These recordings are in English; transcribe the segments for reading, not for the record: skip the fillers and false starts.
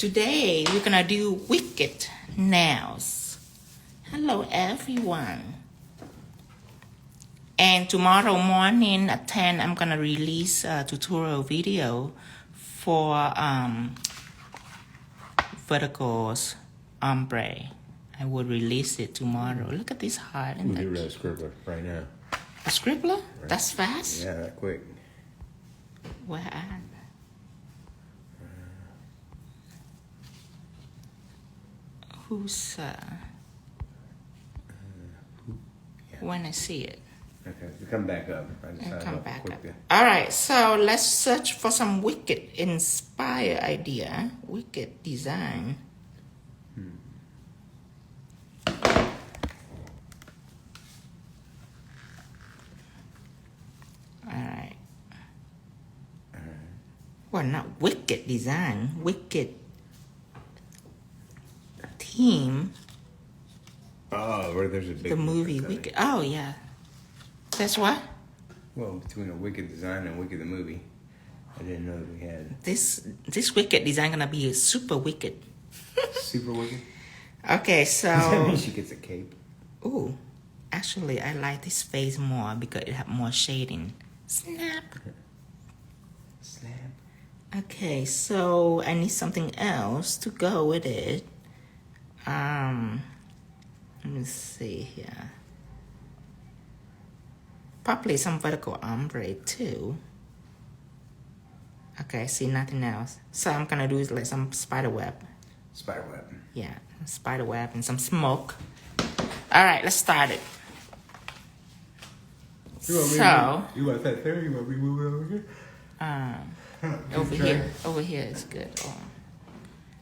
Today we're gonna do wicked nails. Hello everyone. And tomorrow morning at 10 I'm gonna release a tutorial video for verticals ombre. I will release it tomorrow. Look at this heart. We'll do a scribbler right now. A scribbler? Right. That's fast? Yeah, that quick. Where at? Who's Yeah. when I see it? Okay, so come back up. I decided Come I'll back quick up. there. All right, so let's search for some wicked inspire idea, wicked design. All right. Well, not wicked design, wicked theme. Oh, where there's a big The movie difference, I Wicked. think. Oh yeah, that's what. Well, between a Wicked design and Wicked the movie, I didn't know that we had This wicked design gonna be super wicked. super Wicked. Okay, Does that so mean she gets a cape? ooh, actually I like this face more because it have more shading. Snap. Snap. Okay, so I need something else to go with it. Let me see here. Probably some vertical ombre too. Okay, I see nothing else. So I'm gonna do is like some spider web. Spider web. Yeah, spider web and some smoke. All right, let's start it. You want that there? You want me to move it over here? Over Try. here. Over here is good. Oh.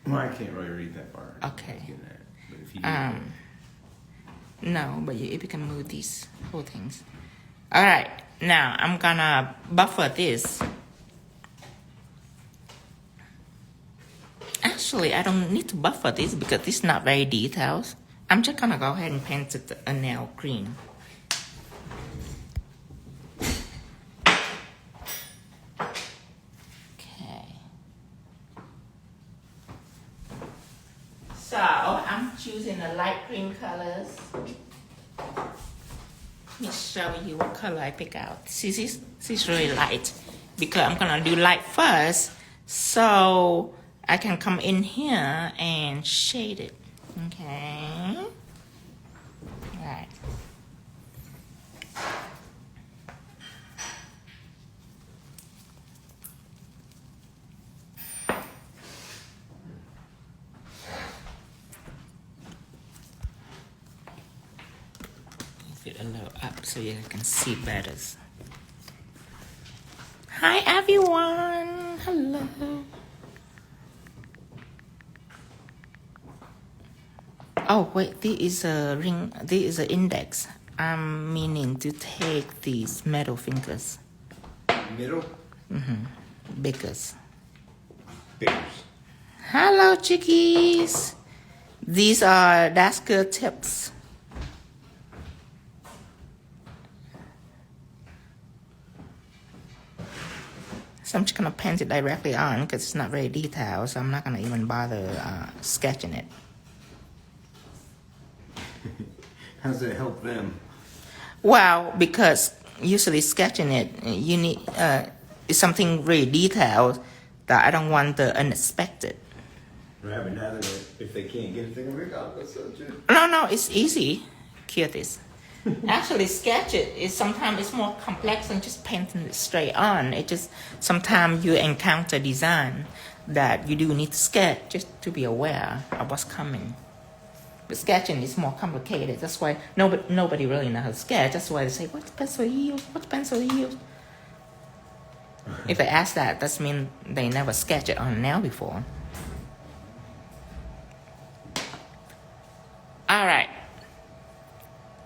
Well, I can't really read that far. Okay. I was getting that. But if you No, but if you can move these whole things. All right, now I'm gonna buffer this. Actually, I don't need to buffer this because this is not very detailed. I'm just gonna go ahead and paint it a nail green. Okay. So I'm choosing the light green colors. Let me show you what color I pick out. See, this is really light because I'm gonna do light first, so I can come in here and shade it. Okay. All right. Move it a little up so you can see better. Hi everyone. Hello. Oh wait, this is a ring. This is an index. I'm meaning to take these middle fingers, middle? biggest. Bears. Hello, chickies. These are Dasker tips. So I'm just gonna paint it directly on because it's not very detailed. So I'm not gonna even bother sketching it. How does it help them? Well, because usually sketching it, you need it's something really detailed that I don't want the unexpected. Right, but now that if they can't get it, they're going to be like, oh, that's so true. No, it's easy. Cure this. Actually, sketch it is sometimes it's more complex than just painting it straight on. It just sometimes you encounter design that you do need to sketch just to be aware of what's coming. But sketching is more complicated. That's why nobody really knows how to sketch. That's why they say, "What pencil you use? What pencil you use?" If they ask that, that means they never sketched it on a nail before. All right.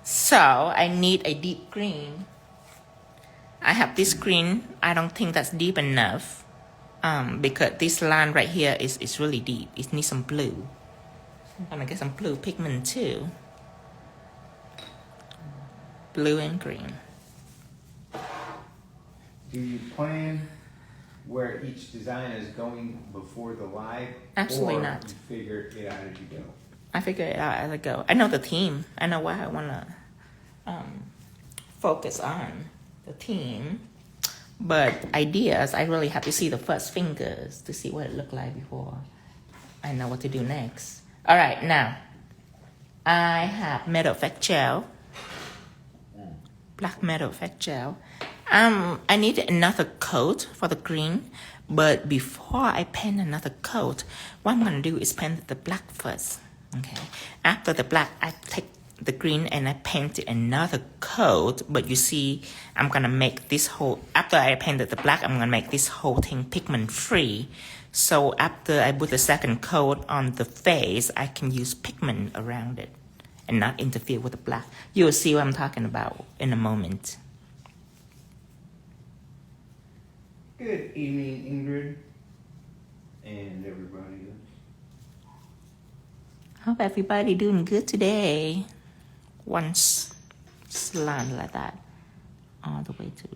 So I need a deep green. I have this green. I don't think that's deep enough because this line right here is really deep. It needs some blue. I'm gonna get some blue pigment too. Blue and green. Do you plan where each design is going before the live? Absolutely or not. You figure it out as you go. I figure it out as I go. I know the theme. I know what I want to focus on, the theme. But ideas, I really have to see the first fingers to see what it looked like before I know what to do next. All right, now I have metal effect gel, black metal effect gel. I need another coat for the green, but before I paint another coat, what I'm gonna do is paint the black first. Okay. After the black, I take the green and I painted another coat, but you see, I'm gonna make this whole, after I painted the black, I'm gonna make this whole thing pigment free. So after I put the second coat on the face, I can use pigment around it and not interfere with the black. You'll see what I'm talking about in a moment. Good evening, Ingrid. And everybody else. Hope everybody doing good today. One slant like that, all the way to.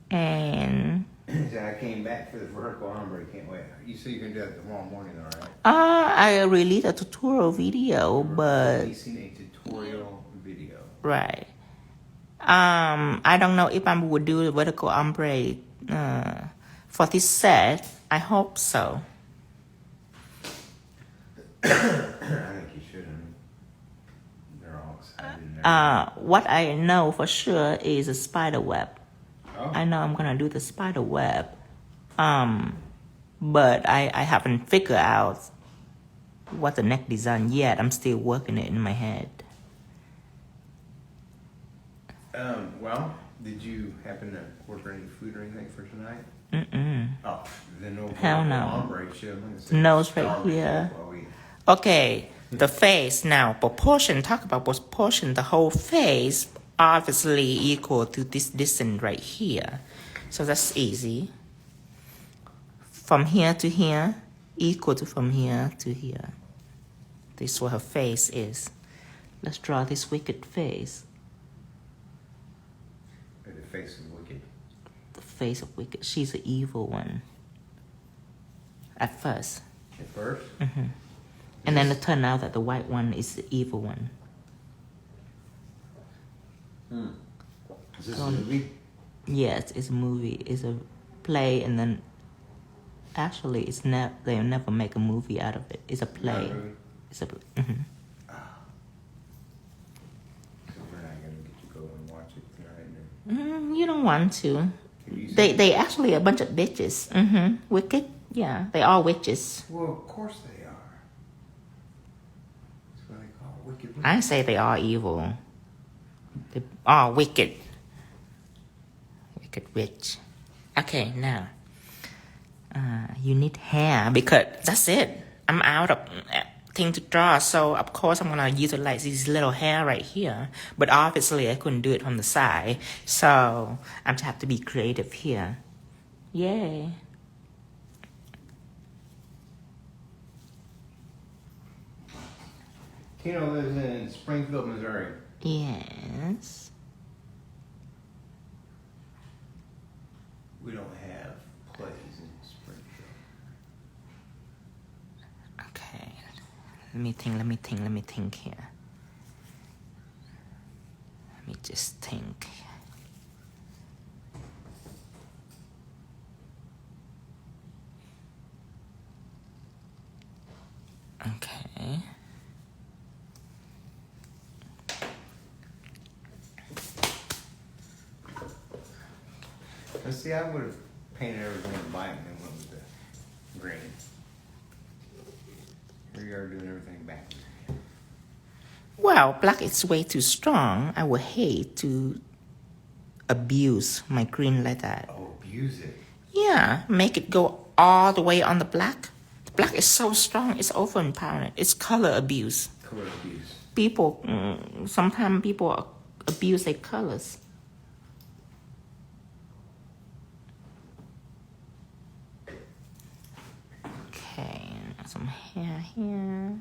And So I came back for the vertical ombre. Can't wait. You say you're gonna do that tomorrow morning, all right? I released a tutorial video, but You've seen a tutorial video. right. I don't know if I would do the vertical ombre for this set. I hope so. I think you should. I mean, they're all excited. And everything. What I know for sure is a spider web. Oh. I know I'm gonna do the spider web, but I haven't figured out what the neck design yet. I'm still working it in my head. Well, did you happen to order any food or anything for tonight? Oh, then no. Hell no. Ombre show. Nose right here. Okay, the face now, proportion, talk about proportion. The whole face obviously equal to this distance right here. So that's easy. From here to here, equal to from here to here. This is what her face is. Let's draw this wicked face. The face of wicked. The face of wicked. She's an evil one. At first. At first? Mm-hmm. And then it turned out that the white one is the evil one. Is this a movie? Yes, it's a movie. It's a play, and then actually, they'll never make a movie out of it. It's a play. Not a movie? It's a. So we're not gonna get to go and watch it tonight. You don't want to. Have you seen They actually a bunch of bitches. Wicked. Yeah, they are witches. Well, of course they are. That's what they call it, wicked. I say they are evil. They are wicked. Wicked witch. Okay, now. You need hair because that's it. I'm out of thing to draw, so of course I'm gonna utilize this little hair right here. But obviously I couldn't do it from the side, so I just have to be creative here. Yay! Tino lives in Springfield, Missouri. Yes. We don't have plays in Springfield. Okay. Let me think here. Let me just think. Okay. Let's see, I would have painted everything black and then went with the green. Here you are doing everything backwards. Well, black is way too strong. I would hate to abuse my green like that. Oh, abuse it. Yeah, make it go all the way on the black. The black is so strong, it's overempowering. It's color abuse. Color abuse. People, sometimes people abuse their colors. Okay, some hair here.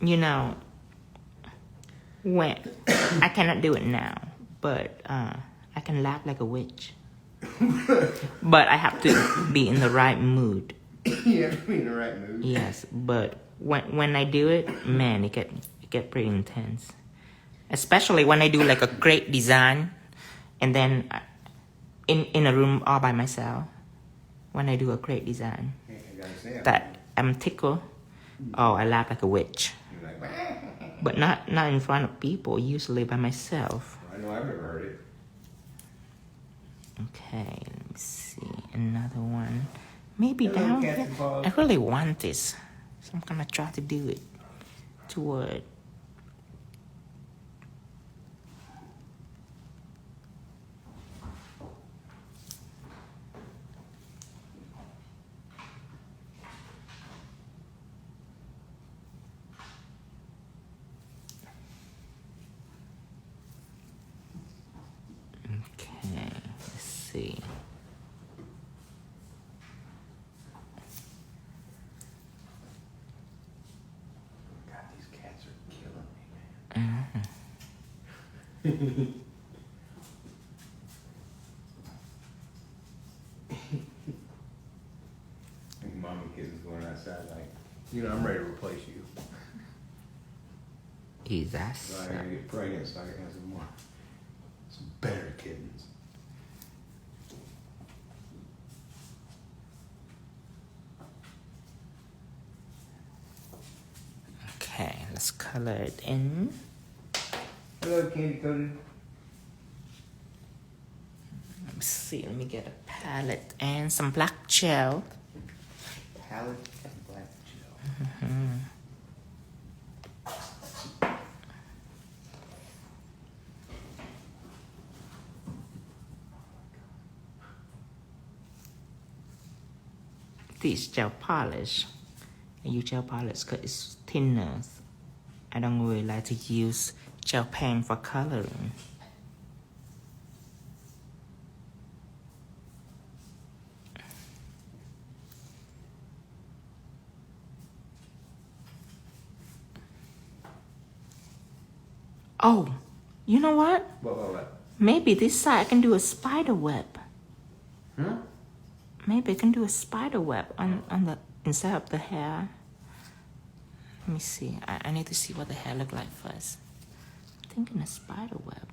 you know, when I cannot do it now, but I can laugh like a witch. But I have to be in the right mood. You have to be in the right mood. Yes, but when I do it, man, it get pretty intense. Especially when I do like a great design, and then in a room all by myself. When I do a great design, that I'm tickled. Oh, I laugh like a witch. You're like, But not in front of people. Usually by myself. I know I've never heard it. Okay, let me see another one. Maybe Hello, down cats here. and dogs. I really want this, so I'm gonna try to do it toward. Okay, let's see. God, these cats are killing me, man. I think mom and kids is going outside like, I'm ready to replace you. Is that So so? I gotta get pregnant so I can have some more, some better kittens. Okay, let's color it in. Hello, candy coated. Let me see. Let me get a palette and some black gel. Palette and black gel. This gel polish. I use gel polish because it's thinner. I don't really like to use gel pen for coloring. Oh, you know what? What? Maybe this side I can do a spider web. Huh? Maybe I can do a spider web on the inside of the hair. Let me see. I need to see what the hair look like first. I'm thinking a spider web.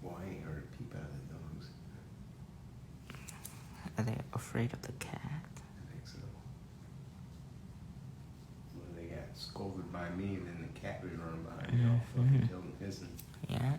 Well, I ain't heard a peep out of the dogs. Are they afraid of the cat? I think so. When they got scolded by me, then the cat was running behind me all fucking tilting and hissing. Yeah.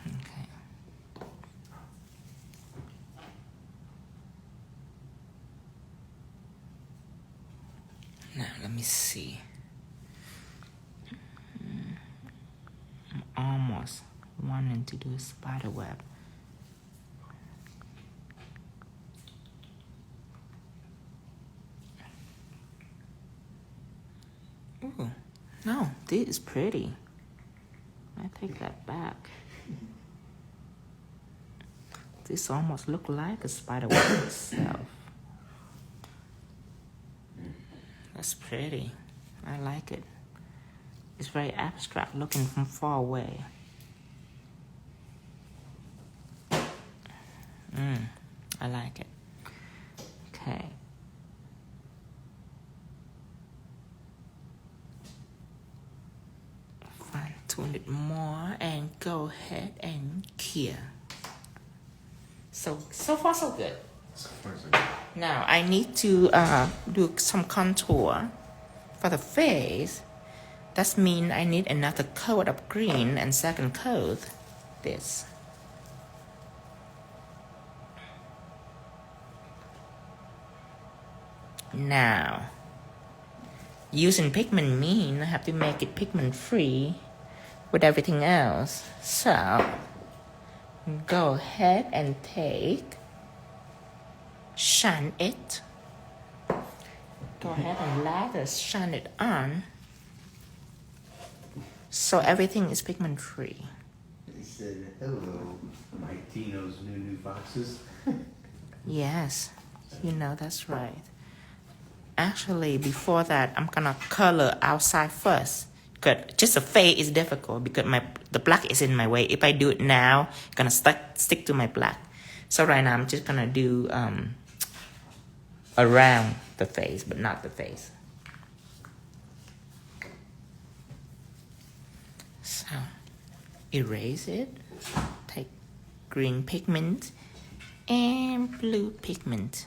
Okay. Now let me see. I'm almost wanting to do a spider web. Ooh, no, this is pretty. I take that back. This almost look like a spider web itself. That's pretty. I like it. It's very abstract looking from far away. I like it. Okay. Fine tune it more and go ahead and clear. So far so good. So far, so good. Now I need to do some contour for the face. That means I need another coat of green and second coat. this. Now, using pigment mean I have to make it pigment free with everything else. So, go ahead and shine it. Go ahead and lather, shine it on. So everything is pigment free. He said, hello, my Tino's new foxes. Yes, you know that's right. Actually, before that, I'm gonna color outside first. Cause just a fade is difficult because the black is in my way. If I do it now, it's gonna stick to my black. So right now, I'm just gonna do around the face, but not the face. So erase it. Take green pigment and blue pigment.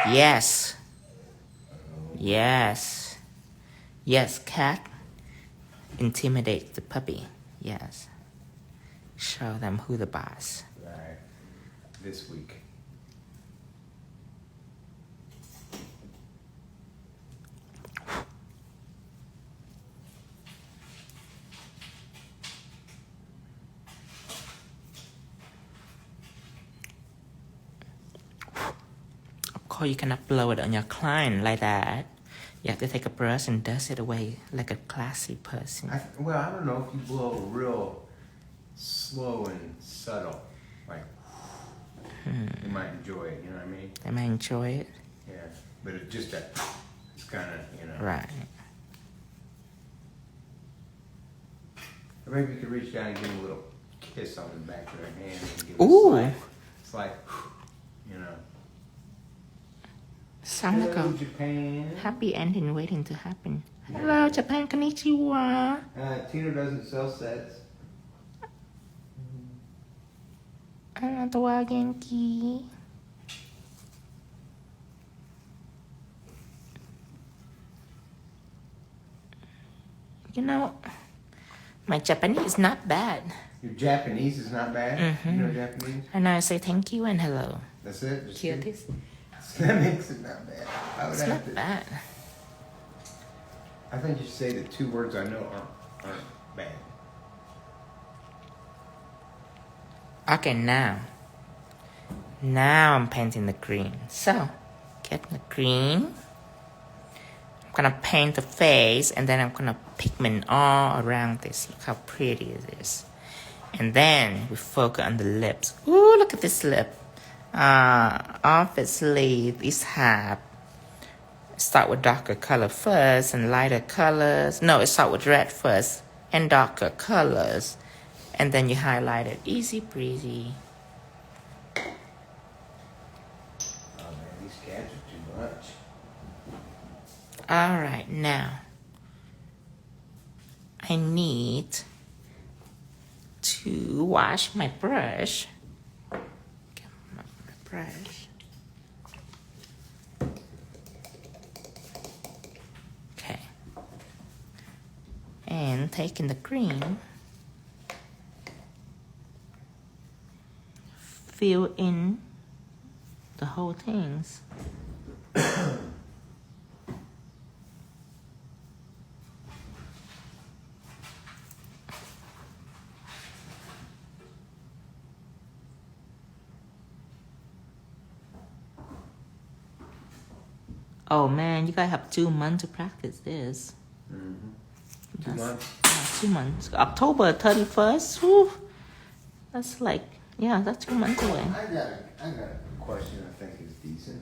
Yes. Yes. Yes, cat. Intimidate the puppy. Yes. Show them who the boss. Right. This week. Of course, you cannot blow it on your client like that. You have to take a brush and dust it away like a classy person. I don't know if you blow real slow and subtle. Like, you might enjoy it, you know what I mean? They might enjoy it. Yeah, but it's just that, it's kind of, Right. Or maybe you could reach down and give them a little kiss on the back of their hand and give Ooh. it a slide. It's like, Sound like Hello, a Japan. happy ending waiting to happen. Hello, Japan, konnichiwa. Tino doesn't sell sets. Anatowa genki. You know, my Japanese is not bad. Your Japanese is not bad. Mhm. You know Japanese? And I say thank you and hello. That's it? Just two? Cuties. That makes it not bad. I would It's have not to. bad. I think you should say the two words I know aren't bad. Okay, now I'm painting the green. So, get the green. I'm gonna paint the face and then I'm gonna pigment all around this. Look how pretty it is. And then we focus on the lips. Ooh, look at this lip. Obviously, these have start with darker color first and lighter colors. No, it start with red first and darker colors. And then you highlight it. Easy breezy. Oh man, these cats are too much. All right, now I need to wash my brush. Get my brush. Okay. And taking the green, fill in the whole things. Oh man, you guys have 2 months to practice this. Mm-hmm. 2 That's- months? Yeah, 2 months. October 31st. Whew. That's like, yeah, that's 2 months away. I got a question I think is decent.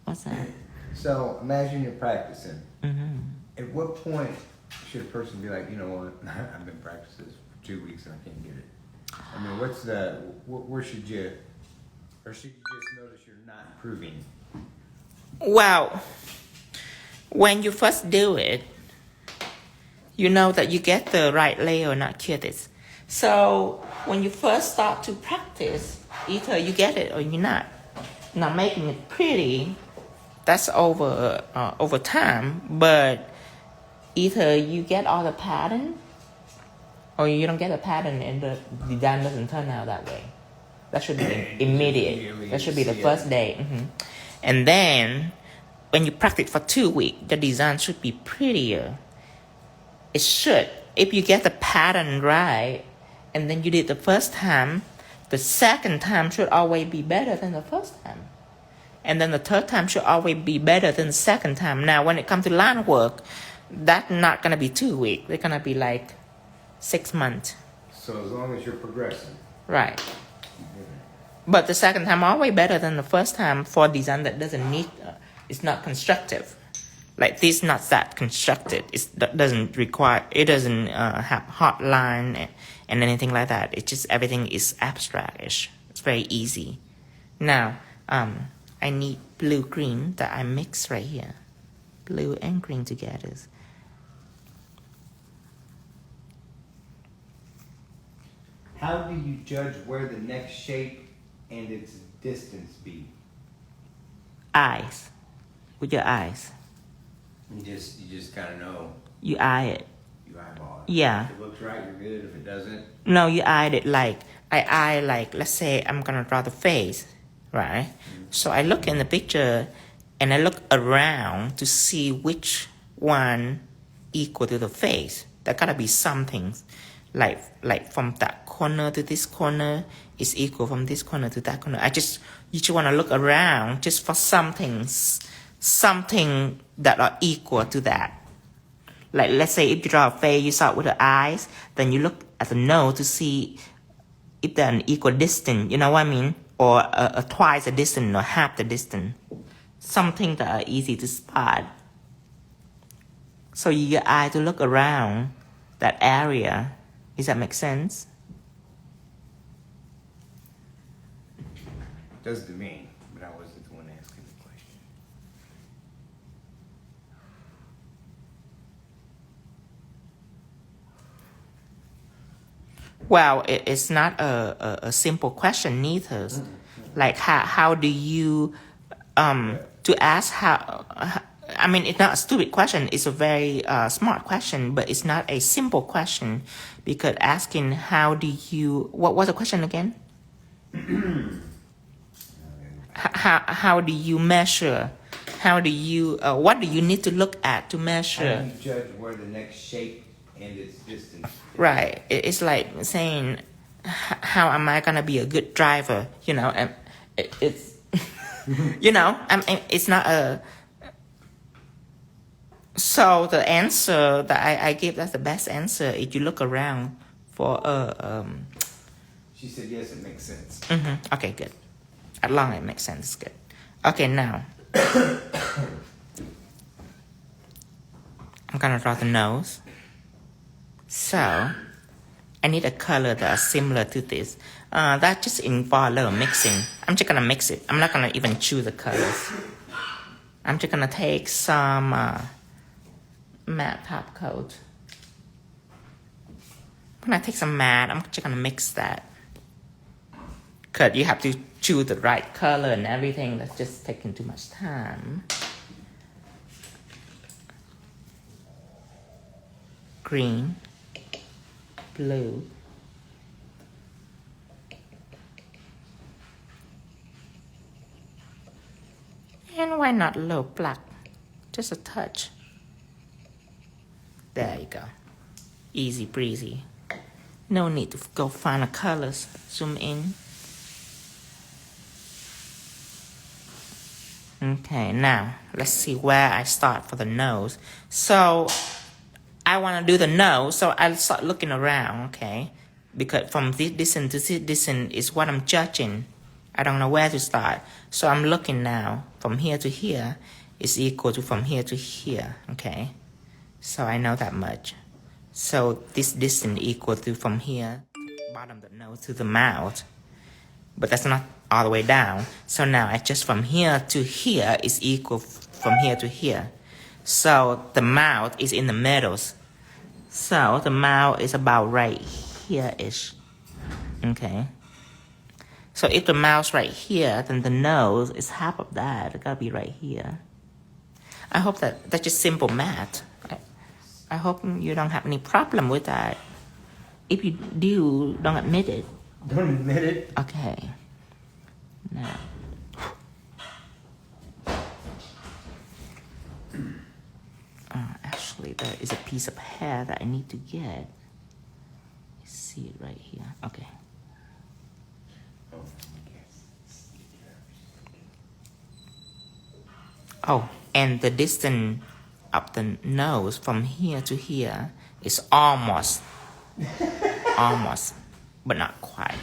What's that? So imagine you're practicing. Mm-hmm. At what point should a person be like, you know what, I've been practicing this for 2 weeks and I can't get it? I mean, where should you, or should you just notice you're not improving? Well, when you first do it, you know that you get the right layer or not cuties. So when you first start to practice, either you get it or you're not. Now making it pretty, that's over time, but either you get all the pattern Or you don't get a pattern and the design doesn't turn out that way. That should be immediate. That should be the first day. And then when you practice for 2 weeks, the design should be prettier. It should. If you get the pattern right, and then you did the first time, the second time should always be better than the first time. And then the third time should always be better than the second time. Now, when it comes to line work, that's not going to be 2 weeks. They're going to be like 6 months. So as long as you're progressing. Right. But the second time always better than the first time for design that doesn't need, it's not constructive. Like this, not that constructed. It doesn't require, it doesn't have hot line and anything like that. It's just everything is abstract-ish. It's very easy. Now, I need blue green that I mix right here. Blue and green together. How do you judge where the next shape and its distance be? Eyes. With your eyes. You just kind of know. You eye it. You eyeball it. Yeah. If it looks right, you're good. If it doesn't. No, you eye it like, I eye like, let's say I'm going to draw the face, right? So I look in the picture and I look around to see which one equal to the face. There gotta be something like from that corner to this corner is equal from this corner to that corner. You just want to look around just for something that are equal to that. Like let's say if you draw a face, you start with the eyes, then you look at the nose to see if they're an equal distance, you know what I mean? Or twice the distance or half the distance. Something that are easy to spot. So you use your eye to look around that area. Does that make sense? Does to me, but I wasn't the one asking the question. Well, it's not a simple question neither. Like how do you to ask how I mean, it's not a stupid question. It's a very smart question, but it's not a simple question because asking how do you what was the question again? How do you measure? How do you what do you need to look at to measure? How do you judge where the next shape and its distance is? Right. It's like saying, how am I gonna be a good driver? You know, and it's you know, I mean, it's not a. So the answer that I give, that's the best answer. If you look around for She said yes, it makes sense. Okay, good. As long as it makes sense, good. Okay, now I'm gonna draw the nose. So I need a color that's similar to this. That just involves a little mixing. I'm just gonna mix it. I'm not gonna even choose the colors. I'm just gonna take some matte top coat. When I take some matte, I'm just gonna mix that. Cause you have to choose the right color and everything. That's just taking too much time. Green, blue, and why not a little black? Just a touch. There you go. Easy breezy. No need to go find the colors. Zoom in. Okay, now let's see where I start for the nose. So I want to do the nose, so I'll start looking around, okay? Because from this distance to this distance is what I'm judging. I don't know where to start. So I'm looking now. From here to here is equal to from here to here, okay? So I know that much. So this distance equal to from here, bottom of the nose to the mouth. But that's not all the way down. So now I just from here to here is equal from here to here. So the mouth is in the middle. So the mouth is about right here-ish. Okay. So if the mouth's right here, then the nose is half of that. It gotta be right here. I hope that's just simple math. I hope you don't have any problem with that. If you do, don't admit it. Don't admit it. Okay. Now. Actually, there is a piece of hair that I need to get. You see it right here. Okay. Oh, and the distance of the nose from here to here is almost, but not quite.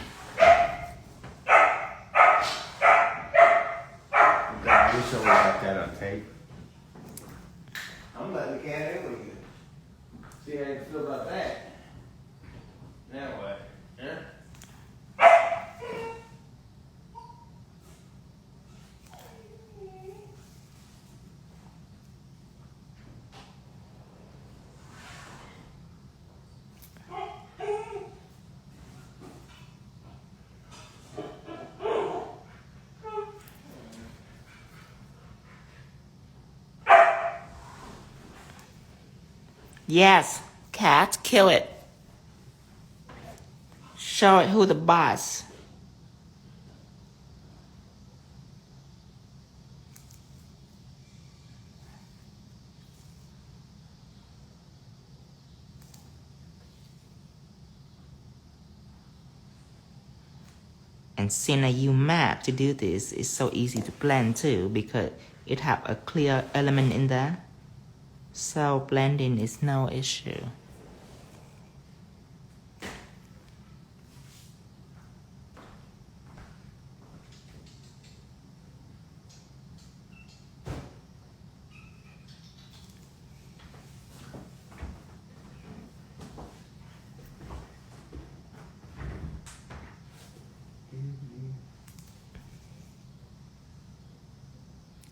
I wish I would have got that on tape. I'm letting the cat in with you. See how you feel about that? Now what? Huh? Yes, cat, kill it. Show it who the boss. And seeing a U map to do this is so easy to blend too because it have a clear element in there. So blending is no issue.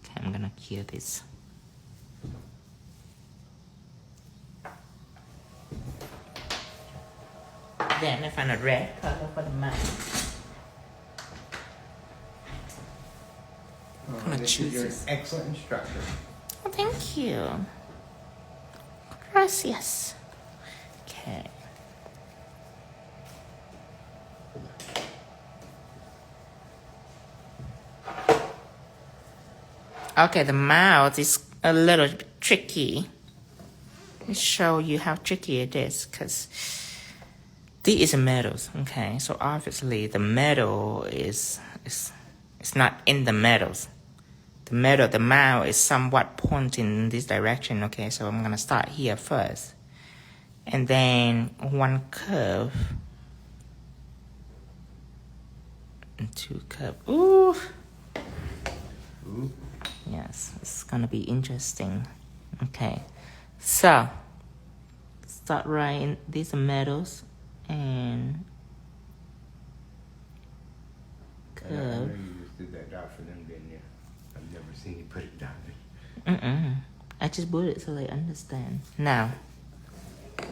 Okay, I'm gonna clear this. Then I find a red color for the mouth. I'm gonna choose You're an this. excellent instructor. Oh, thank you. Gracias. Okay. Okay, the mouth is a little bit tricky. Let me show you how tricky it is, because this is metals. Okay, so obviously the metal is not in the metals. The mouth is somewhat pointing in this direction. Okay, so I'm gonna start here first, and then one curve and two curve. Ooh. Ooh. Yes, it's gonna be interesting. Okay, so start right in these metals and I know curve. you just did that job for them, didn't you? I've never seen you put it down. I just put it so they understand. Now,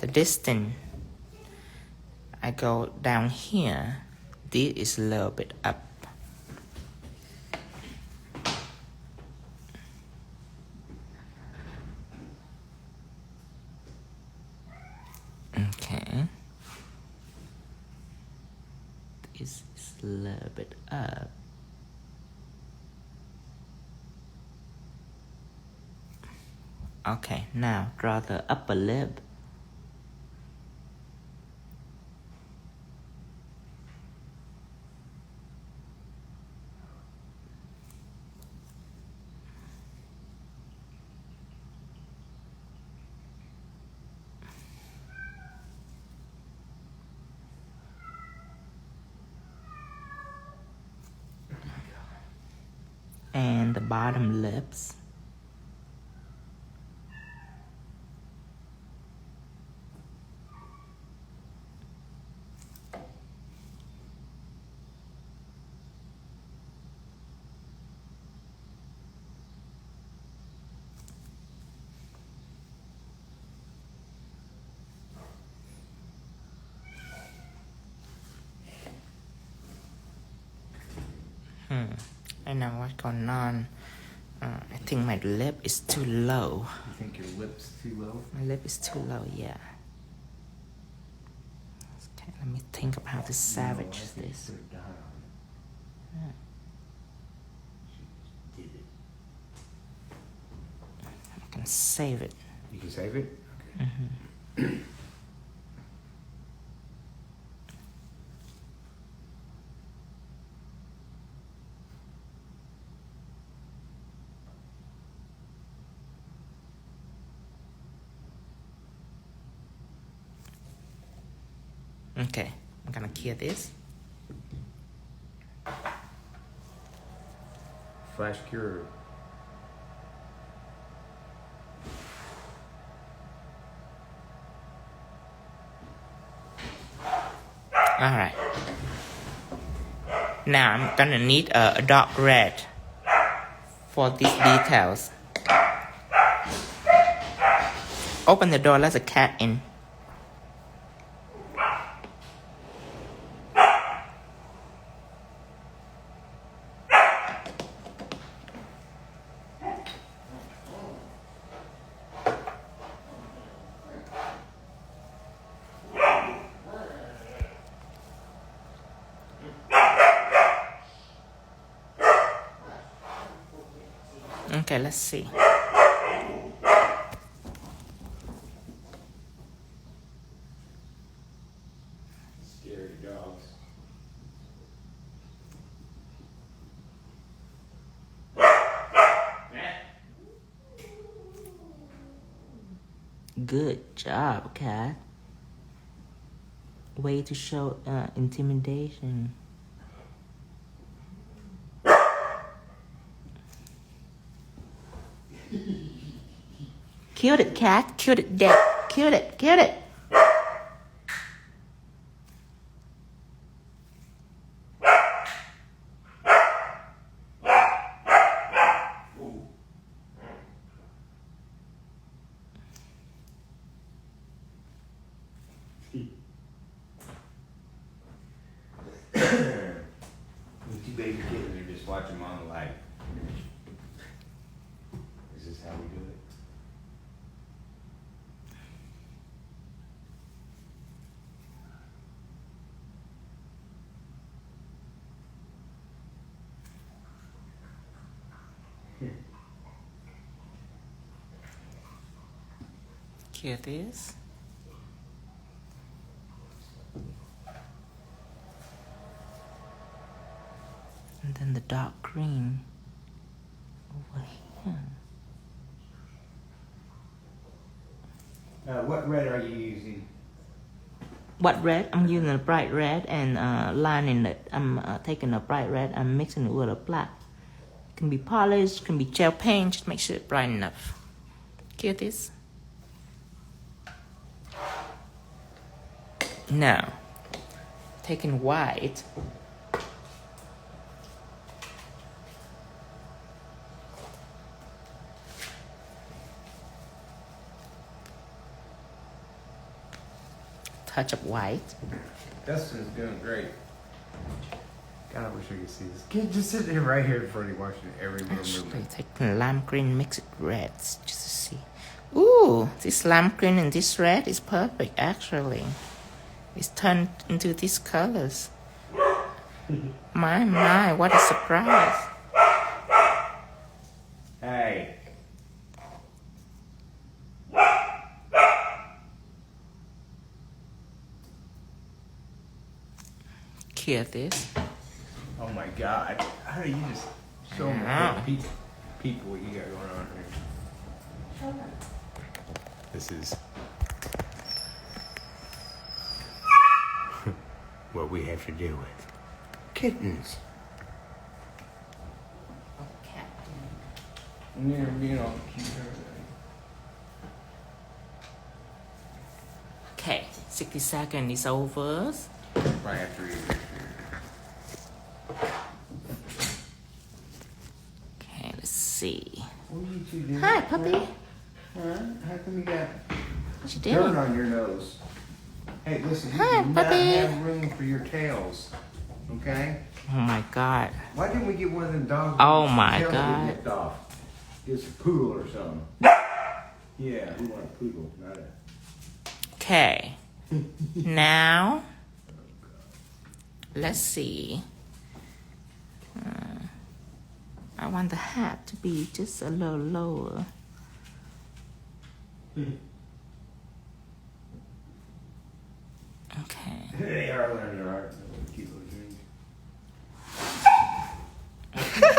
the distance, I go down here. This is a little bit up. Okay. This is a little bit up. Okay, now draw the upper lip. And the bottom lips. I know what's going on. I think my lip is too low. You think your lip's too low? My lip is too low, yeah. Okay, let me think of how to savage this. Put a dot on it. She just did it. I can save it. You can save it? Okay. Okay, I'm gonna clear this. Flash cure. Alright. Now I'm gonna need a dark red for these details. Open the door, let the cat in. Okay, let's see. Scary dogs. Good job, cat. Way to show intimidation. Killed it, cat. Killed it, dead. Killed it, killed it. The two baby kittens are just watching mom like, is this how we do it? Here it is. And then the dark green over here. What red are you using? What red? I'm using a bright red and lining it. I'm taking a bright red and mixing it with a black. It can be polished, can be gel paint. Just make sure it's bright enough. Hear this? Now, taking white. Touch of white. Dustin's doing great. God, I wish I could see this kid just sitting here right here in front of you watching every little Actually, movement. taking lime green, mix it with reds just to see. Ooh, this lime green and this red is perfect. Actually, it's turned into these colors. My, what a surprise! Hey. Hear this? Oh my God. How do you just show them Yeah. people what you got going on here? This is what we have to deal with. Kittens. And they're being all cute. Okay, 60 seconds is over. Right after you. Okay, let's see. What are you two doing? Hi, puppy. Huh? How come you got What you dirt doing? on your nose? Hey, listen, you Hi, do not puppy. have room for your tails. Okay? Oh my God. Why didn't we get one of them dogs? Oh with my tail that God. nipped off? It's a poodle or something. Yeah, we want a poodle, not a. Okay. Now, let's see. I want the hat to be just a little lower. Okay. They are learning art. Cute little things.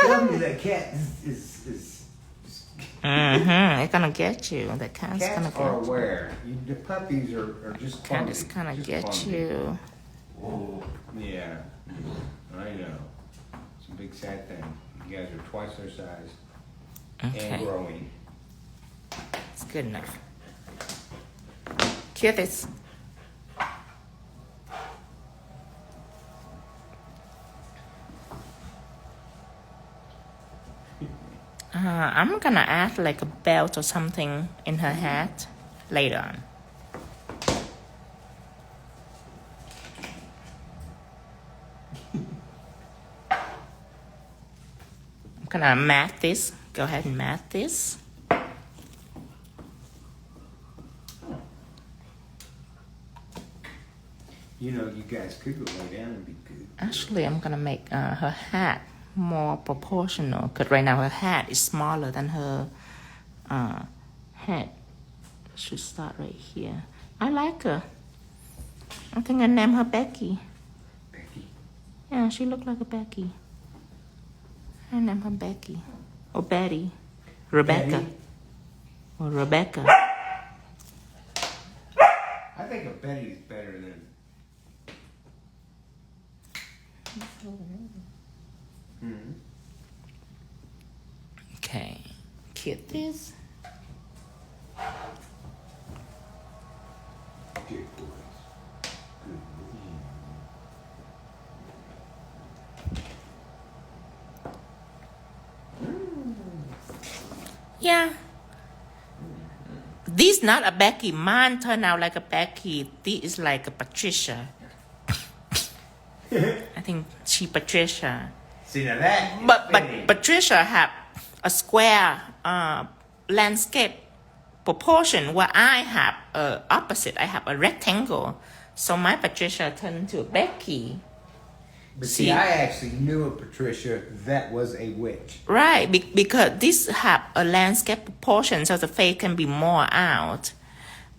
Tell me that cat is It's gonna get you. The cat's cats gonna get are you. aware. The puppies are just Cat clumsy. is gonna Just get clumsy. you. Oh, yeah. I know. It's a big sad thing. You guys are twice their size Okay, and growing. it's good enough. Cute this. I'm gonna add like a belt or something in her hat later on. I'm gonna mat this. Go ahead and mat this. You know, you guys could go lay down and be good. Actually, I'm gonna make her hat more proportional because right now her hat is smaller than her head. Should start right here. I like her. I think I name her Becky. Becky. Yeah, she looked like a Becky. I name her Becky or Betty, Rebecca Betty? or Rebecca. I think a Betty is better than. Hmm. Okay, cute this. Good boys. Good boys. Yeah. This not a Becky. Mine turned out like a Becky. This is like a Patricia. I think she Patricia. See now that. is But fitting. Patricia have a square landscape proportion where I have opposite. I have a rectangle. So my Patricia turned into a Becky. But see, I actually knew a Patricia that was a witch. Right, because this have a landscape proportion, so the face can be more out.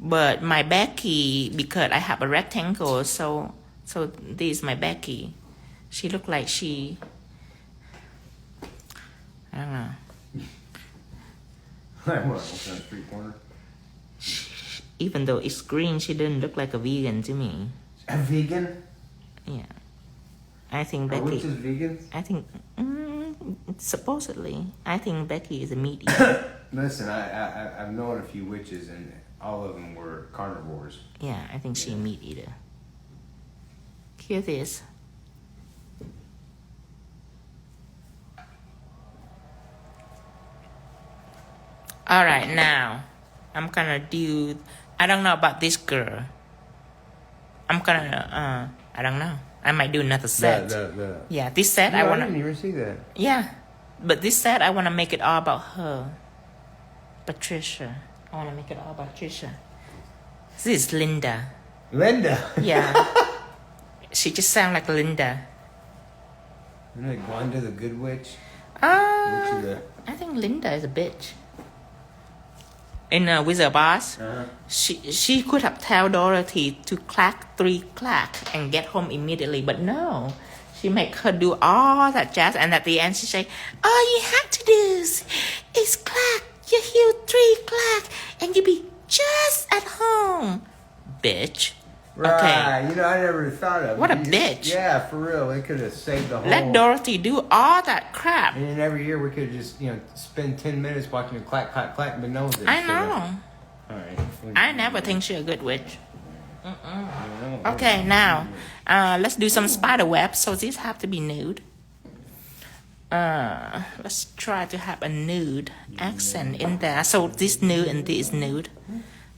But my Becky, because I have a rectangle, so this is my Becky. She look like she, I don't know. Like what? What's on the street corner? Even though it's green, she didn't look like a vegan to me. A vegan? Yeah, I think Are Becky. witches vegans? I think supposedly, I think Becky is a meat eater. Listen, I've known a few witches, and all of them were carnivores. Yeah, I think she a meat eater. Here it is. All right, now I'm gonna do. I don't know about this girl. I'm gonna. I don't know. I might do another set. Yeah, this set No, I I wanna. didn't even see that. Yeah, but this set I wanna make it all about her, Patricia. I wanna make it all about Patricia. This is Linda. Linda. Yeah, she just sounds like Linda. Isn't it Gwanda the Good Witch? Uh, Witch of I think Linda is a bitch. In Wizard of Oz, she could have tell Dorothy to clack 3 clack and get home immediately, but no, she make her do all that jazz, and at the end she say, "All you have to do is clack. You hear 3 clack, and you be just at home, bitch." Right. Okay. You know, I never thought of it. What a You bitch. Yeah, for real. They could have saved the whole. Let Dorothy do all that crap. And then every year we could just, spend 10 minutes watching her clack, clack, clack, but no one did. I know. All right. I never think she's a good witch. Okay, now let's do some spider web. So these have to be nude. Let's try to have a nude accent in there. So this nude and this nude,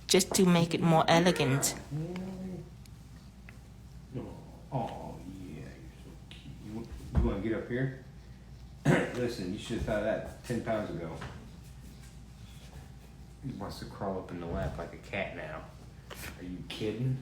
just to make it more elegant. Oh, yeah, you're so cute. You want to get up here? Listen, you should have thought of that 10 pounds ago. He wants to crawl up in the lap like a cat now. Are you kidding?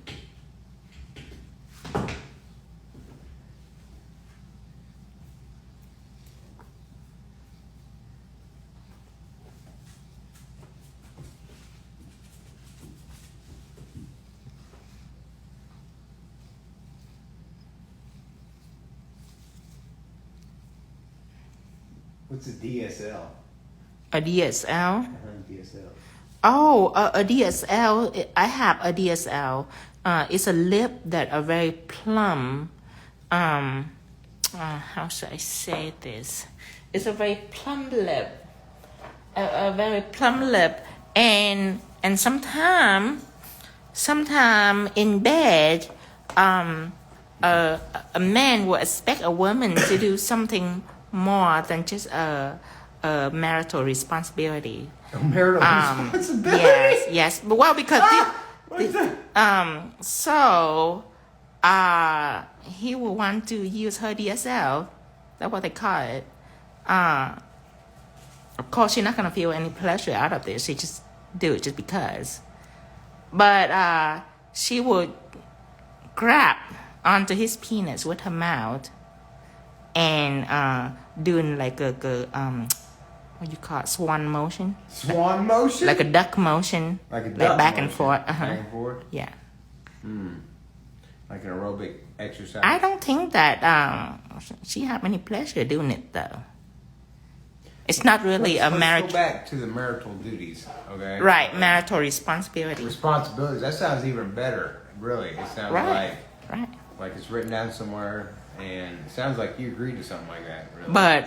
What's a DSL? A DSL? DSL. Oh, a DSL. I have a DSL. It's a lip that are very plump. How should I say this? It's a very plump lip. A very plump lip, and sometime in bed, a man will expect a woman to do something more than just a marital responsibility. A marital responsibility? Yes. But well, because What's that? so he will want to use her DSL. That's what they call it. Of course, she's not gonna feel any pleasure out of this. She just do it just because. But she would grab onto his penis with her mouth and doing like a what you call it, swan motion? Swan motion? Like a duck motion. Like a duck like back motion. and forth. Back and forth? Yeah. Like an aerobic exercise? I don't think that she have any pleasure doing it though. It's not really a marriage. Let's go back to the marital duties, okay? Right, marital responsibility. Responsibilities. That sounds even better, really. It sounds Right. like it's written down somewhere, and it sounds like you agreed to something like that, really. But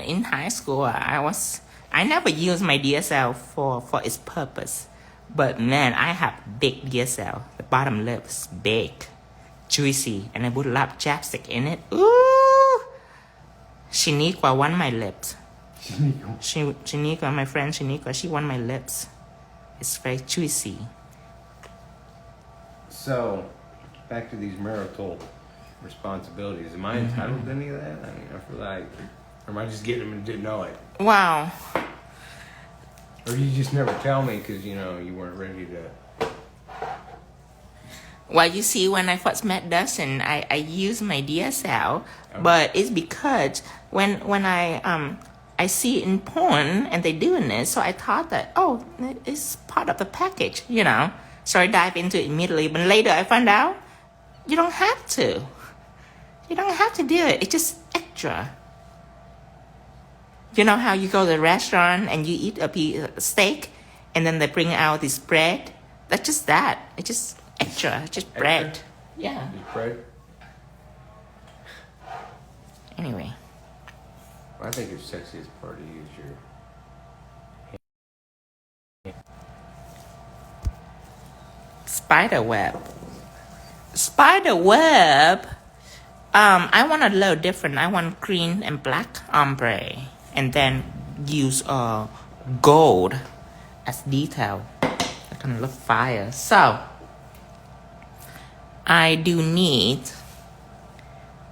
in high school, I never used my DSL for its purpose. But man, I have big DSL. The bottom lip is big, juicy, and I put a lot of chapstick in it. Ooh! Shaniqua won my lips. Shaniqua, my friend Shaniqua, she won my lips. It's very juicy. So, back to these marital responsibilities. Am I entitled to any of that? I mean, I feel like, or am I just getting them and didn't know it? Wow. Or you just never tell me because, you weren't ready to... Well, you see, when I first met Dustin, I used my DSL, but it's because when I see it in porn and they doing this, so I thought that it's part of the package, So I dive into it immediately, but later I found out you don't have to. You don't have to do it. It's just extra. You know how you go to the restaurant and you eat a piece of steak, and then they bring out this bread? That's just that. It's just extra, just bread. Extra? Yeah. Just bread? Anyway. Well, I think your sexiest part to use your... Spiderweb. I want a little different. I want green and black ombre, and then use gold as detail. It's gonna look fire. So I do need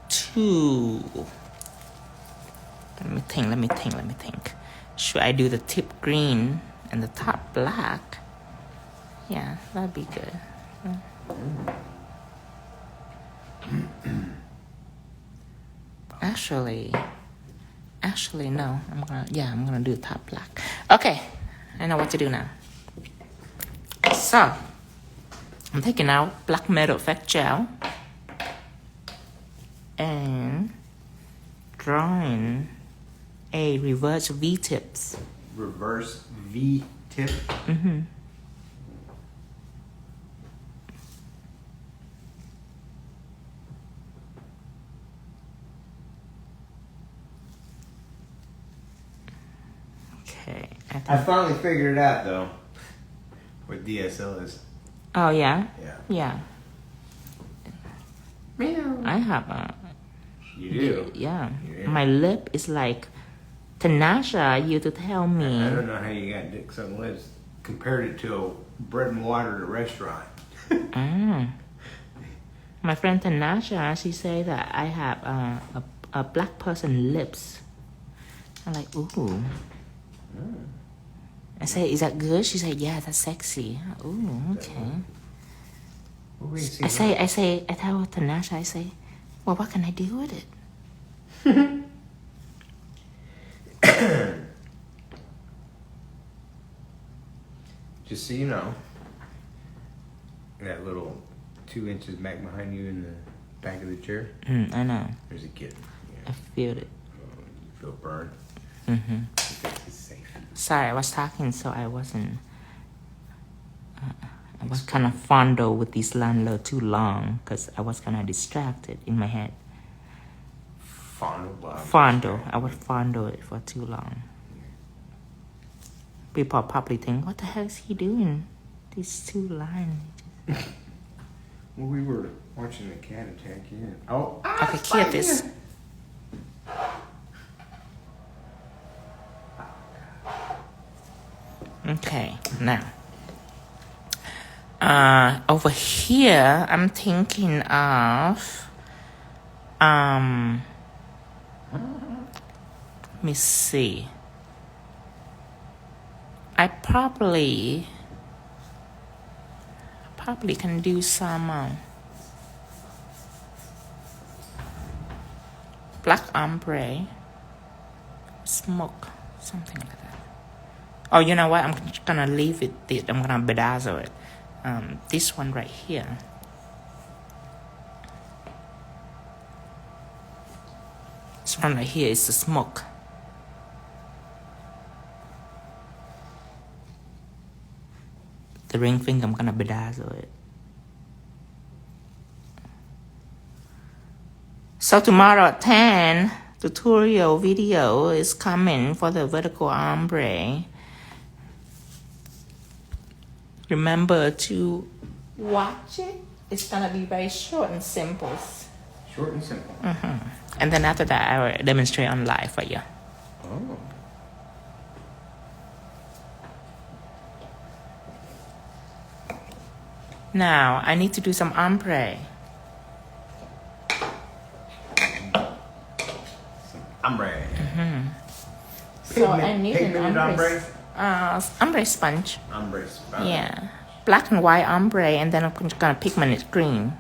to. Let me think. Should I do the tip green and the top black? Yeah, that'd be good. Actually, no. I'm gonna do top black. Okay, I know what to do now. So, I'm taking out black metal effect gel and drawing a reverse V-tips. Reverse V-tip? Mm-hmm. Okay. I finally figured it out, though, what DSL is. Oh, yeah? Yeah. Yeah. I have a... You do? Yeah. Yeah. My lip is like... Tanasha used to tell me... I don't know how you got dicks on lips. Compared it to a bread and water at a restaurant. My friend Tanasha, she said that I have a black person lips. I'm like, ooh. I say, is that good? She said, yeah, that's sexy. Ooh, okay. I tell Tanasha, I say, well, what can I do with it? Just so you know, that little 2 inches back behind you in the back of the chair, I know. there's a kid. I feel it. Feel burned. Mm-hmm. It's safe. Sorry, I was talking, so I wasn't. I was kind of fondle with this landlord too long because I was kind of distracted in my head. Fondle. I would fondle it for too long. People probably think, what the hell is he doing? These two lines. Well, we were watching the cat attack you. Oh, Okay, hear this. Okay, now. Over here, I'm thinking of, let me see. I probably can do some black ombre, smoke, something like that. Oh, you know what? I'm gonna leave it. I'm gonna bedazzle it. This one right here. This one right here is the smoke. The ring finger, I'm gonna bedazzle it. So tomorrow at 10, tutorial video is coming for the vertical ombre. Remember to watch it. It's gonna be very short and simple. Short and simple. And then after that, I will demonstrate on live for you. Oh. Now, I need to do some ombre. Ombre. So I need an Pigmented ombre. Ombre sponge. Ombre sponge. Yeah. Black and white ombre, and then I'm gonna pigment it green.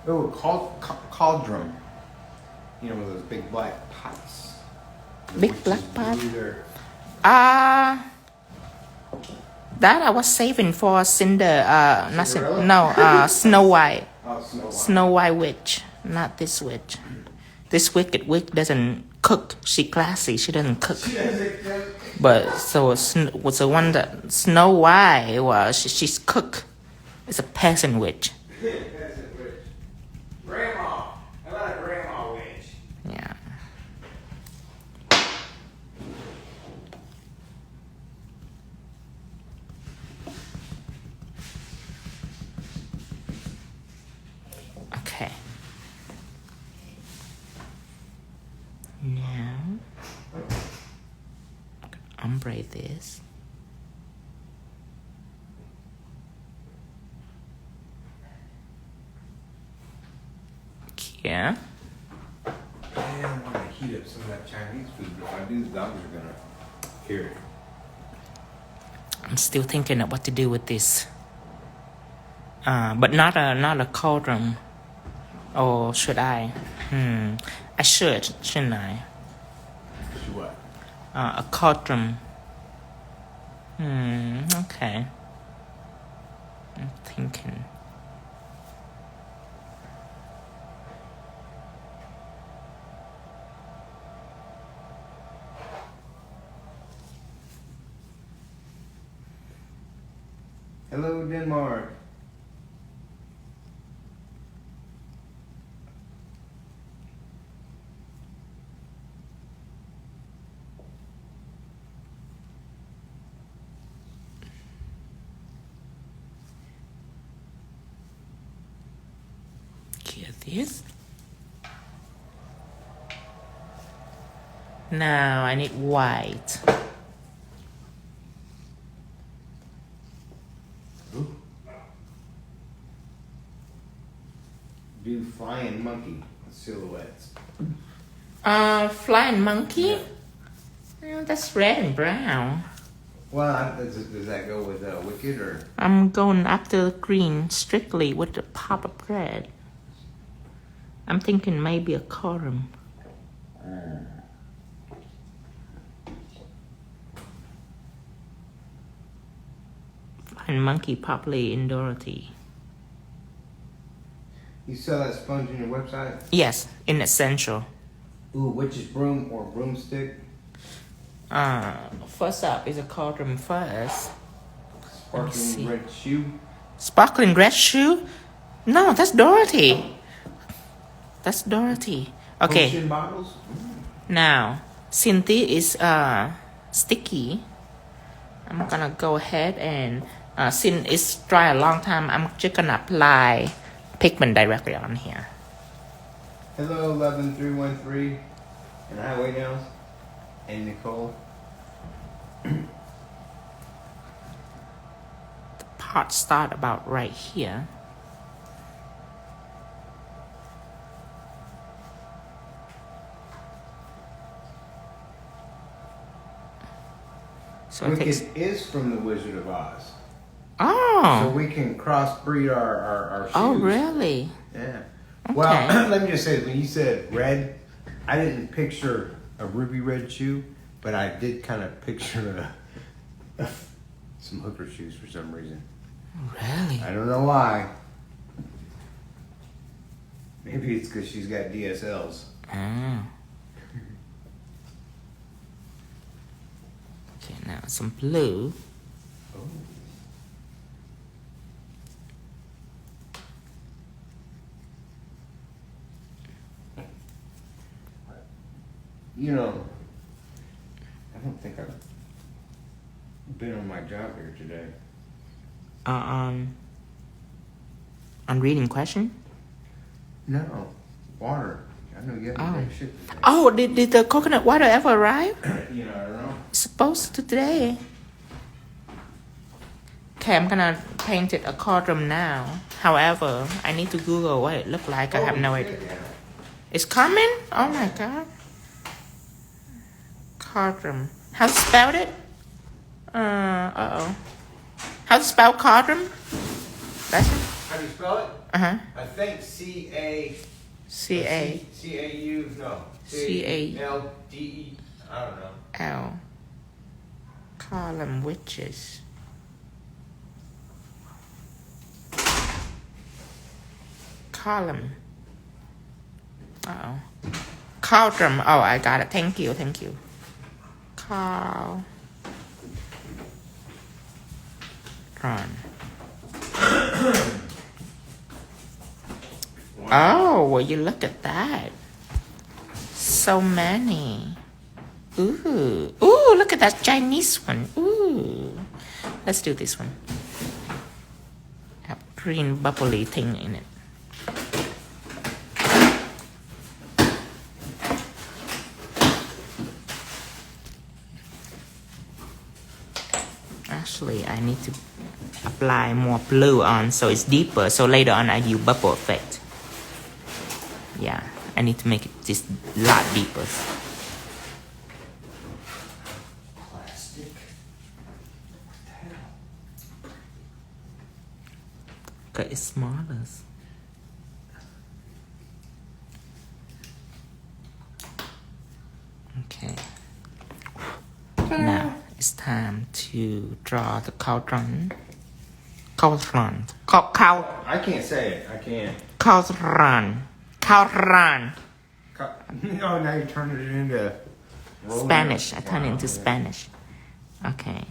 Oh, cauldron. You know, one of those big black pots. Big Which black is pot? either- That I was saving for not Cinderella? no, Snow White. Oh, Snow White. Snow White witch, not this witch. This wicked witch doesn't cook. She classy. She doesn't cook. But so was the one that Snow White was. She's cook. It's a peasant witch. Peasant witch. Grandma. How about a grandma witch? Yeah. Okay. Now, ombre this. Yeah. I don't want to heat up some of that Chinese food, but if I do, the dogs are gonna hear it. I'm still thinking of what to do with this. But not a cauldron. Or should I? I should, shouldn't I? What? A cauldron. Okay. I'm thinking. Hello, Denmark. Here this. Now I need white. Ooh. Do flying monkey silhouettes. Flying monkey? That's red and brown. Well, does that go with Wicked or? I'm going after green strictly with the pop of red. I'm thinking maybe a column. Flying monkey probably in Dorothy. You sell that sponge on your website? Yes, in Essential. Ooh, witch's broom or broomstick. First up is a cauldron first. Sparkling red shoe. Sparkling red shoe? No, that's Dorothy. That's Dorothy. Okay. Potion bottles. Now, Cynthia is sticky. I'm gonna go ahead and since it's dry a long time, I'm just gonna apply pigment directly on here. Hello, 11313, and Highway Nails, and Nicole. The part start about right here. So it takes. Wicked is from the Wizard of Oz. So Oh. we can crossbreed our shoes. Oh, really? Yeah. Okay. Well, let me just say, when you said red, I didn't picture a ruby red shoe, but I did kind of picture some hooker shoes for some reason. Really? I don't know why. Maybe it's because she's got DSLs. Ah. Okay, now some blue. Oh. You know, I don't think I've been on my job here today. On reading question? No, water. I know you have to take shit today. Oh, did the coconut water ever arrive? You know, I don't know. It's supposed to today. Okay, I'm gonna paint it a cauldron now. However, I need to Google what it looked like. I have no idea. It's coming? Oh my god. Cauldron. How to spell it? Uh-oh. How to spell cauldron? That's it? How do you spell it? Uh-huh. I think C-A... C-A... C-A-U... No. C-A... I don't know. L. Column witches. Column. Uh-oh. Cauldron. Oh, I got it. Thank you. Thank you. Cauldron. Oh, well, you look at that. So many. Ooh. Ooh, look at that Chinese one. Ooh. Let's do this one. Have green bubbly thing in it. Actually, I need to apply more blue on so it's deeper. So later on, I use bubble effect. Yeah, I need to make it just a lot deeper. Plastic. What the hell? Okay, it's smaller. Okay. Now it's time to draw the cauldron. Cauldron. I can't say it. I can't. Cauldron. Cauldron. No, now you're turning it into... Spanish. I turn it into yeah. Spanish. Okay.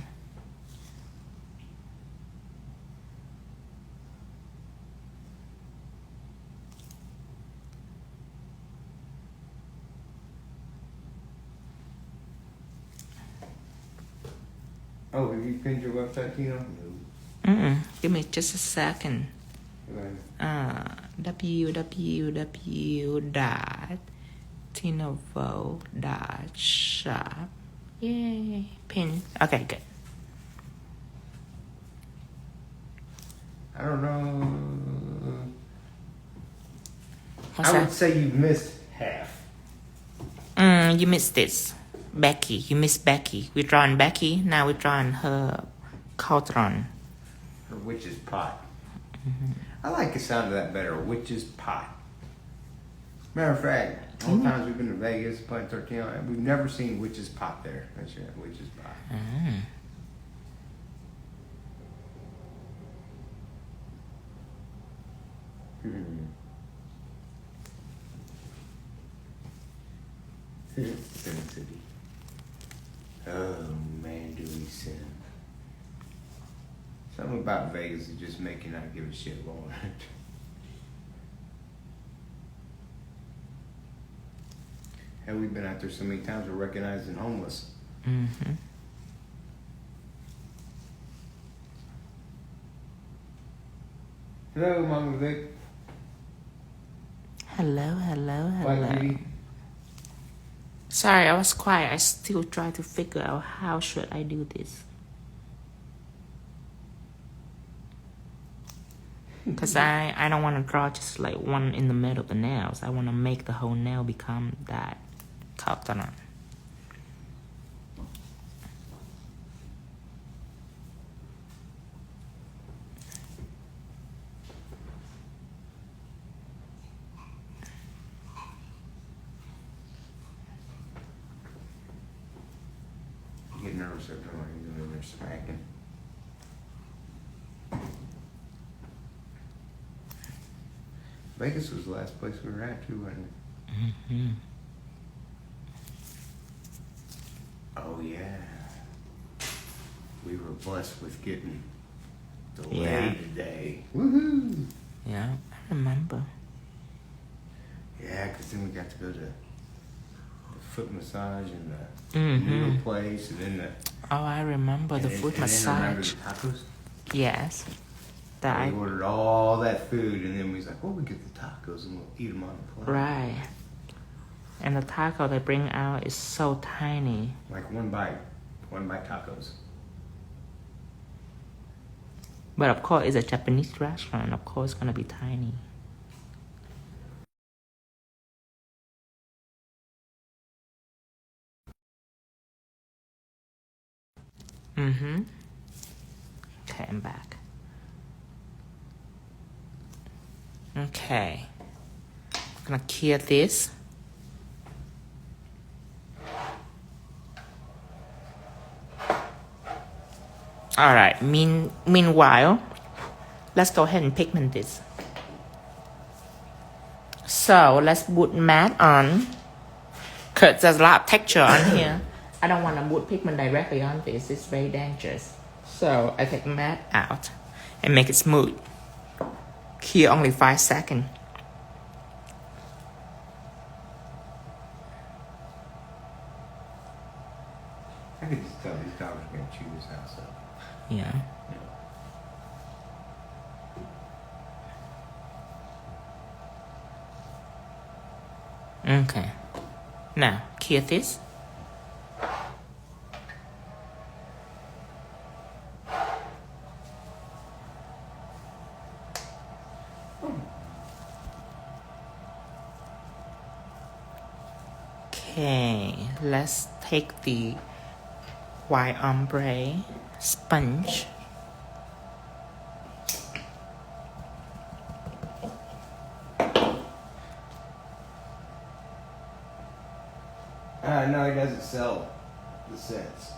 Oh, have you pinned your website, Tino? Give me just a second. No. www.tinovo.shop. Yay. Pin. Okay, good. I don't know. What's I that? would say you missed half. You missed this. Becky. You missed Becky. We're drawing Becky. Now we're drawing her cauldron. Her witch's pot. I like the sound of that better. Witch's pot. Matter of fact, all the times we've been to Vegas, Planet 13, we've never seen witch's pot there. That's it, witch's pot. Sin City. Oh man, do we sin. Something about Vegas is just make you not give a shit, Lord. Hell, we've been out there so many times we're recognized as homeless. Mm-hmm. Hello, Mama Vic. Hello. White Beauty. Sorry, I was quiet. I still try to figure out how should I do this. Because I don't want to draw just like one in the middle of the nails. I want to make the whole nail become that coconut. You get nervous every time you're in there smacking. Vegas was the last place we were at too, wasn't it? Mm-hmm. Oh yeah. We were blessed with getting delayed Yeah. today. Woohoo! Yeah, I remember. Yeah, because then we got to go to the foot massage and the Mm-hmm. noodle place, and then the Oh, I remember the foot Remember massage. the tacos? Yes. That We ordered all that food, and then we was like, "Well, we get the tacos and we'll eat them on the plane." Right. And the taco they bring out is so tiny. Like one bite tacos. But of course, it's a Japanese restaurant. Of course, it's gonna be tiny. Mm-hmm. Okay, I'm back. Okay. I'm gonna clear this. Alright, meanwhile, let's go ahead and pigment this. So let's put matte on. Cause there's a lot of texture on here. I don't want to put pigment directly on this. It's very dangerous. So I take matte out and make it smooth. Here only 5 seconds. I could just tell these dogs are gonna chew this house up. Yeah. Okay. Now, clear this. Okay, let's take the white ombre sponge. No, he doesn't sell the sets.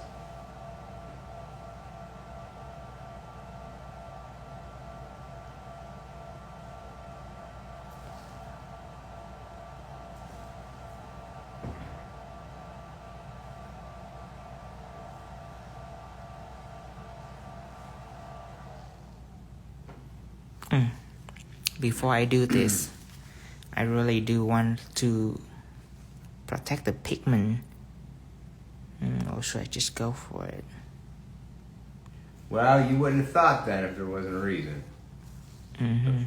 Before I do this, I really do want to protect the pigment. Or should I just go for it? Well, you wouldn't have thought that if there wasn't a reason. Mm-hmm.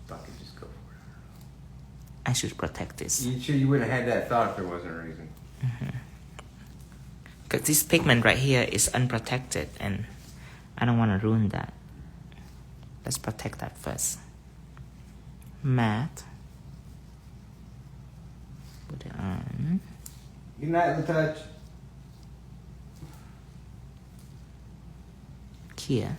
Fucking just go for it. I should protect this. You sure you wouldn't have had that thought if there wasn't a reason? Because this pigment right here is unprotected and I don't want to ruin that. Let's protect that first. Matte. Put it on. Good night, Latouch. Here.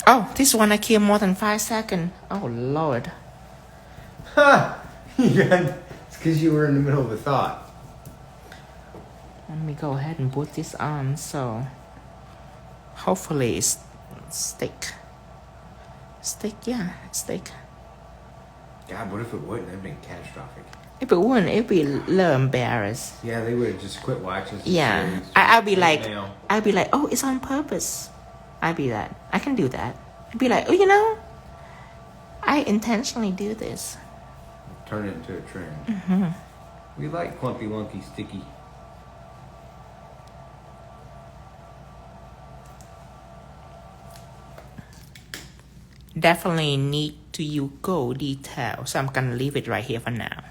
Oh, this one I keep more than 5 seconds. Oh, Lord. Ha! It's because you were in the middle of a thought. Let me go ahead and put this on so hopefully it's stick. Stick, yeah, stick. God, what if it wouldn't? That'd been catastrophic. If it wouldn't, it'd be a little embarrassed. Yeah, they would have just quit watching. Yeah, I'd be like, oh, it's on purpose. I'd be that. I can do that. I'd be like, oh, you know, I intentionally do this. Turn it into a trend. Mm-hmm. We like clumpy, lunky, sticky. Definitely need to use gold detail, so I'm gonna leave it right here for now.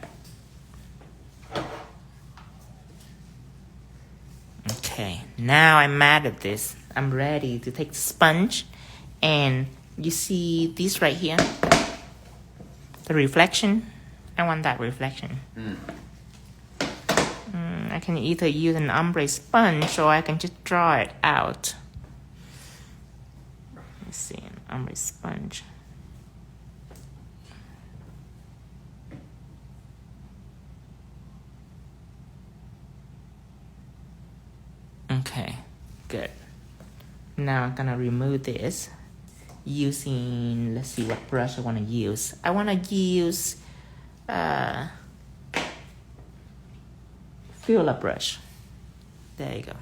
Okay, now I'm mad at this. I'm ready to take the sponge, and you see this right here, the reflection. I want that reflection. I can either use an ombre sponge or I can just draw it out. Let's see, an ombre sponge. Okay, good. Now I'm gonna remove this using, let's see what brush I want to use. I want to use filler brush. There you go.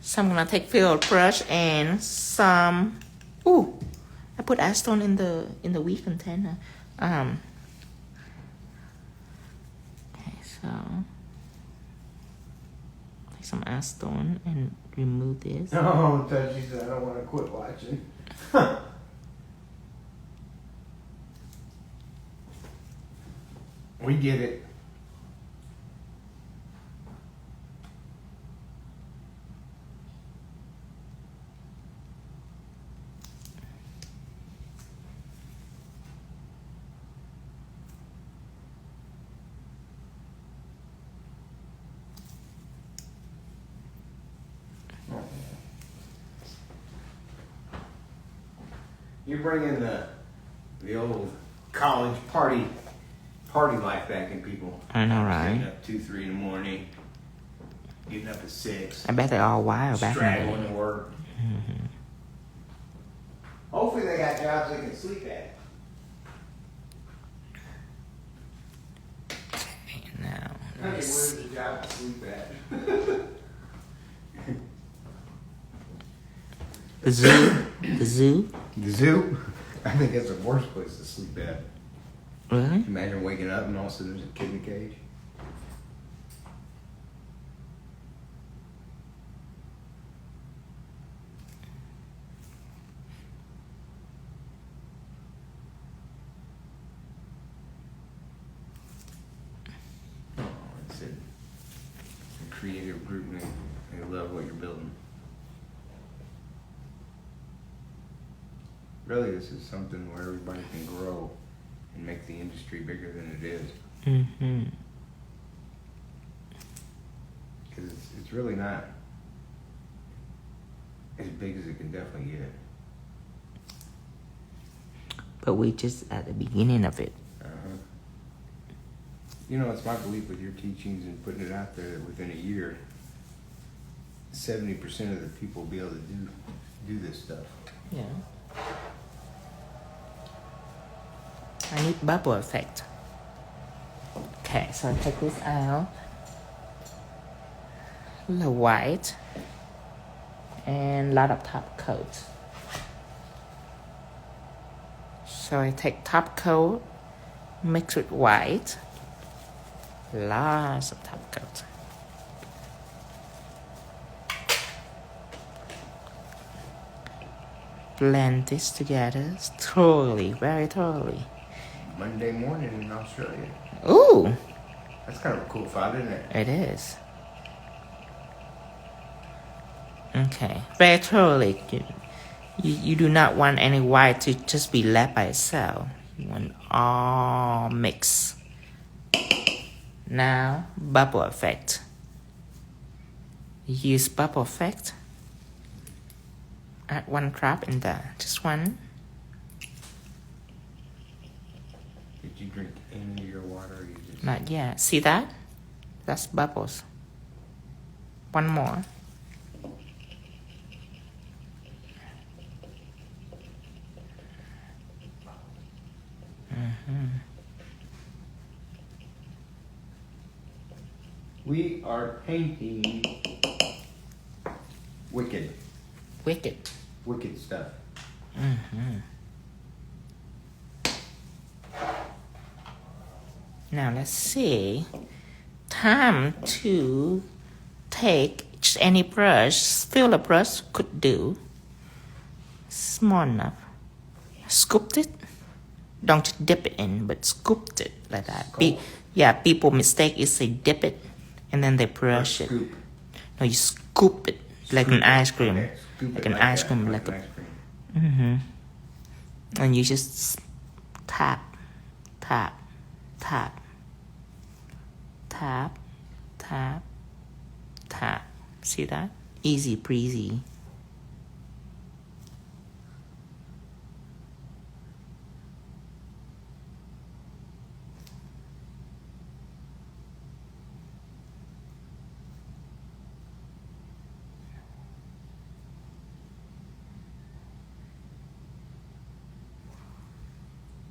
So I'm gonna take filler brush and some. Ooh, I put acetone in the weed container. Okay, so take some acetone and remove this. Oh, Touchy said I don't want to quit watching. We get it. You're bringing the old college party life back in people. I know, right? Getting up 2-3 in the morning, getting up at 6. I bet they're all wild back in the straggling day. to work. Mm-hmm. Hopefully they got jobs they can sleep at. Okay, now. Okay, let's where's see. the job to sleep at? The zoo? The zoo? The zoo? I think that's the worst place to sleep at. Really? Imagine waking up and all of a sudden there's a kid in a cage. Oh, it's a creative group and they love what you're building. Really, this is something where everybody can grow and make the industry bigger than it is. Mm-hmm. Because it's really not as big as it can definitely get. But we just at the beginning of it. Uh-huh. You know, it's my belief with your teachings and putting it out there that within a year, 70% of the people will be able to do this stuff. Yeah. I need bubble effect. Okay, so I take this out. A little white. And a lot of top coat. So I take top coat, mix with white. Lots of top coat. Blend this together thoroughly, very thoroughly. Monday morning in Australia. Ooh, That's kind of a cool thought, isn't it? it is. Okay, very thoroughly. You do not want any white to just be left by itself. You want all mix. Now, bubble effect. Use bubble effect. Add 1 drop in there, just one. Did you drink any of your water? Or you just... Not yet. See that? That's bubbles. One more. We are painting wicked stuff. Now let's see. Time to take just any brush, filler brush could do. Small enough. Scooped it. Don't just dip it in, but scooped it like that. People mistake is they dip it and then they brush it. Scoop. No, you scoop it like an ice cream. Okay, scoop Like it an ice that, cream. like Like an a, ice cream. and you just tap, tap, tap, tap, tap, tap. See that? Easy breezy.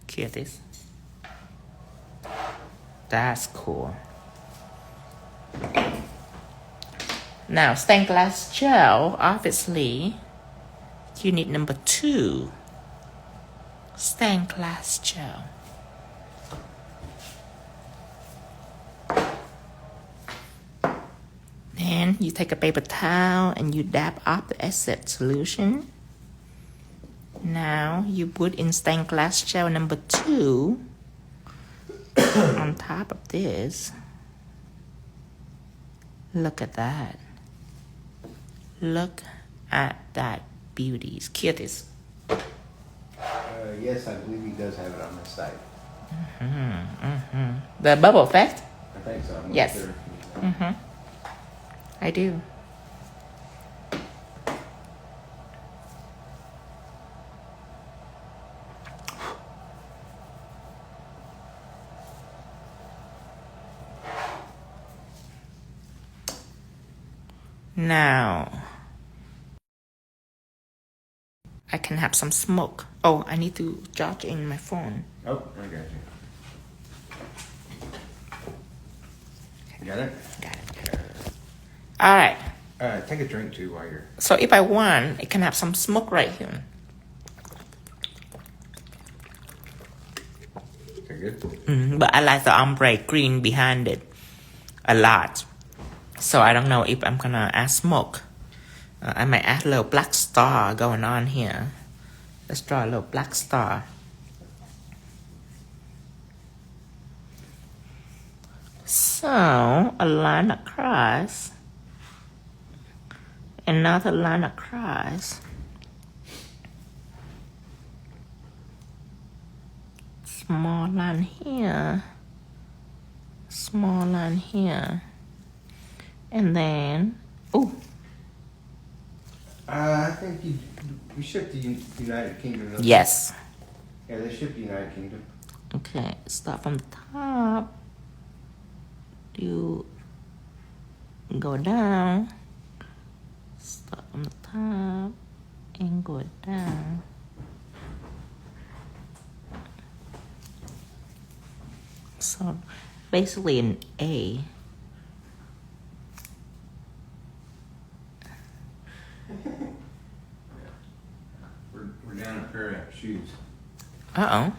Hear this? That's cool. Now, stained glass gel, obviously, you need number 2. Stained glass gel. Then you take a paper towel and you dab up the acid solution. Now you put in stained glass gel number 2 on top of this. Look at that. Look at that beauty. Hear this. Yes, I believe he does have it on his site. The bubble effect? I think so. I'm not Yes. sure. I do. Now, I can have some smoke. Oh, I need to charge in my phone. Oh, I got you. Got it? Got it. All right. Take a drink too while you're. So if I want, I can have some smoke right here. Okay, good. But I like the ombre green behind it a lot. So I don't know if I'm gonna add smoke. I might add a little black star going on here. Let's draw a little black star. So a line across. Another line across. Small line here. Small line here. And then, I think you shipped to United Kingdom. Don't you? yes. Yeah, they shipped to United Kingdom. Okay, start from the top. You go down. Start from the top and go down. So basically an A. We're down a pair of shoes. Uh-oh.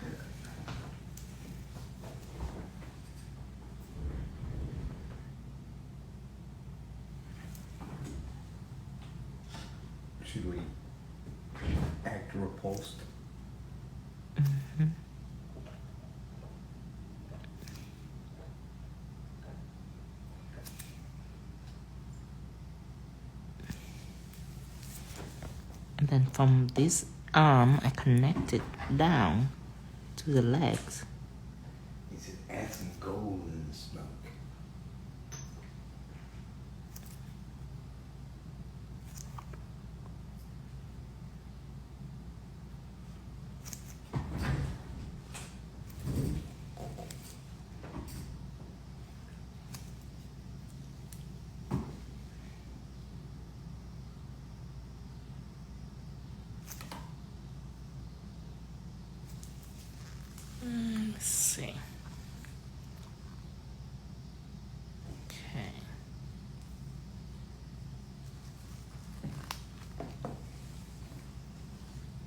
Should we act repulsed? And then from this arm, I connect it down to the legs. He said, add some gold in the smoke. Let's see.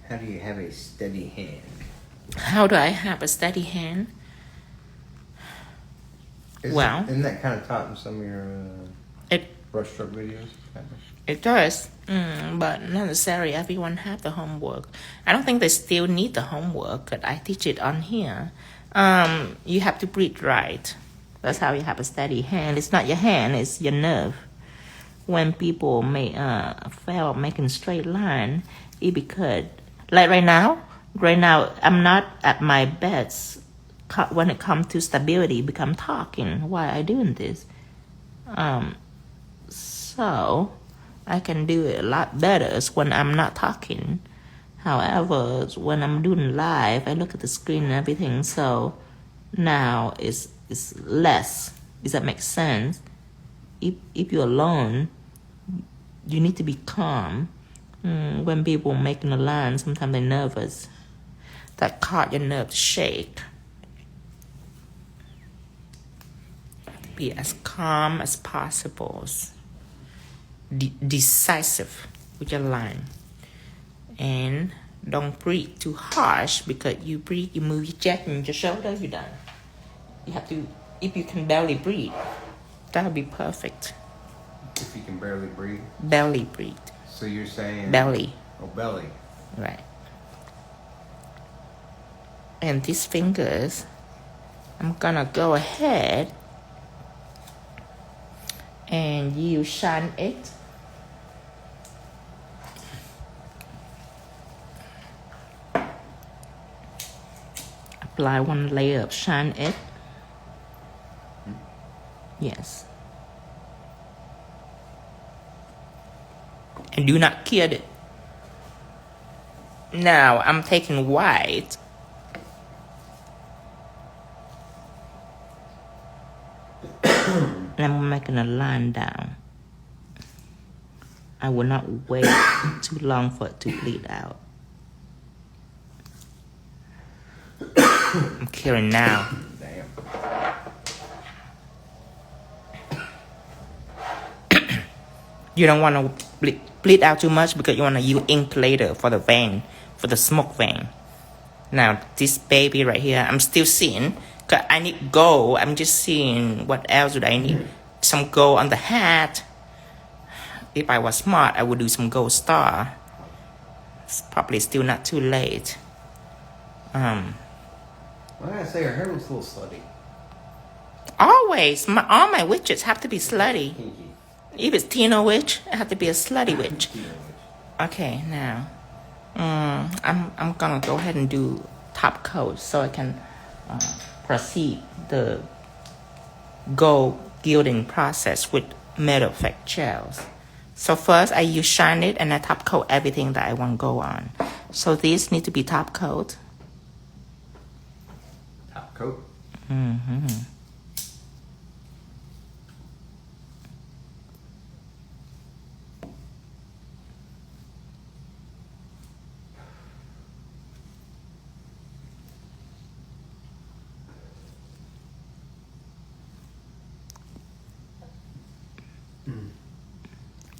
How do you have a steady hand? How do I have a steady hand? Isn't that kind of taught in some of your it brushstroke videos? it does, but not necessarily everyone have the homework. I don't think they still need the homework, but I teach it on here. You have to breathe right. That's how you have a steady hand. It's not your hand, it's your nerve. When people fail making straight line, it because like right now I'm not at my best when it comes to stability because I'm talking while I doing this. So I can do it a lot better when I'm not talking. However, when I'm doing live, I look at the screen and everything. So now it's less. Does that make sense? If you're alone, you need to be calm. When people making a line, sometimes they're nervous. That caught your nerve to shake. Be as calm as possible. Decisive with your line. And don't breathe too harsh because you breathe, you move your chest and your shoulder, you're done. You have to, if you can barely breathe, that would be perfect. If you can barely breathe? Belly breathe. So you're saying... Belly. Oh, belly. Right. And these fingers, I'm gonna go ahead and you shine it. Apply one layer of shine it. Yes. And do not kill it. Now I'm taking white. And I'm making a line down. I will not wait too long for it to bleed out. I'm killing now. Damn. You don't want to bleed out too much because you want to use ink later for the vein, for the smoke vein. Now this baby right here, I'm still seeing, cause I need gold. I'm just seeing what else would I need. Some gold on the hat. If I was smart, I would do some gold star. It's probably still not too late. Well, I gotta say, her hair looks a little slutty. Always, all my witches have to be slutty. Kinky. If it's Tino witch, it have to be a slutty witch. Tino witch. Okay, now, I'm gonna go ahead and do top coat so I can proceed the gold gilding process with metal effect gels. So first, I use shine it and I top coat everything that I want to go on. So these need to be top coat. Top coat. Mm-hmm.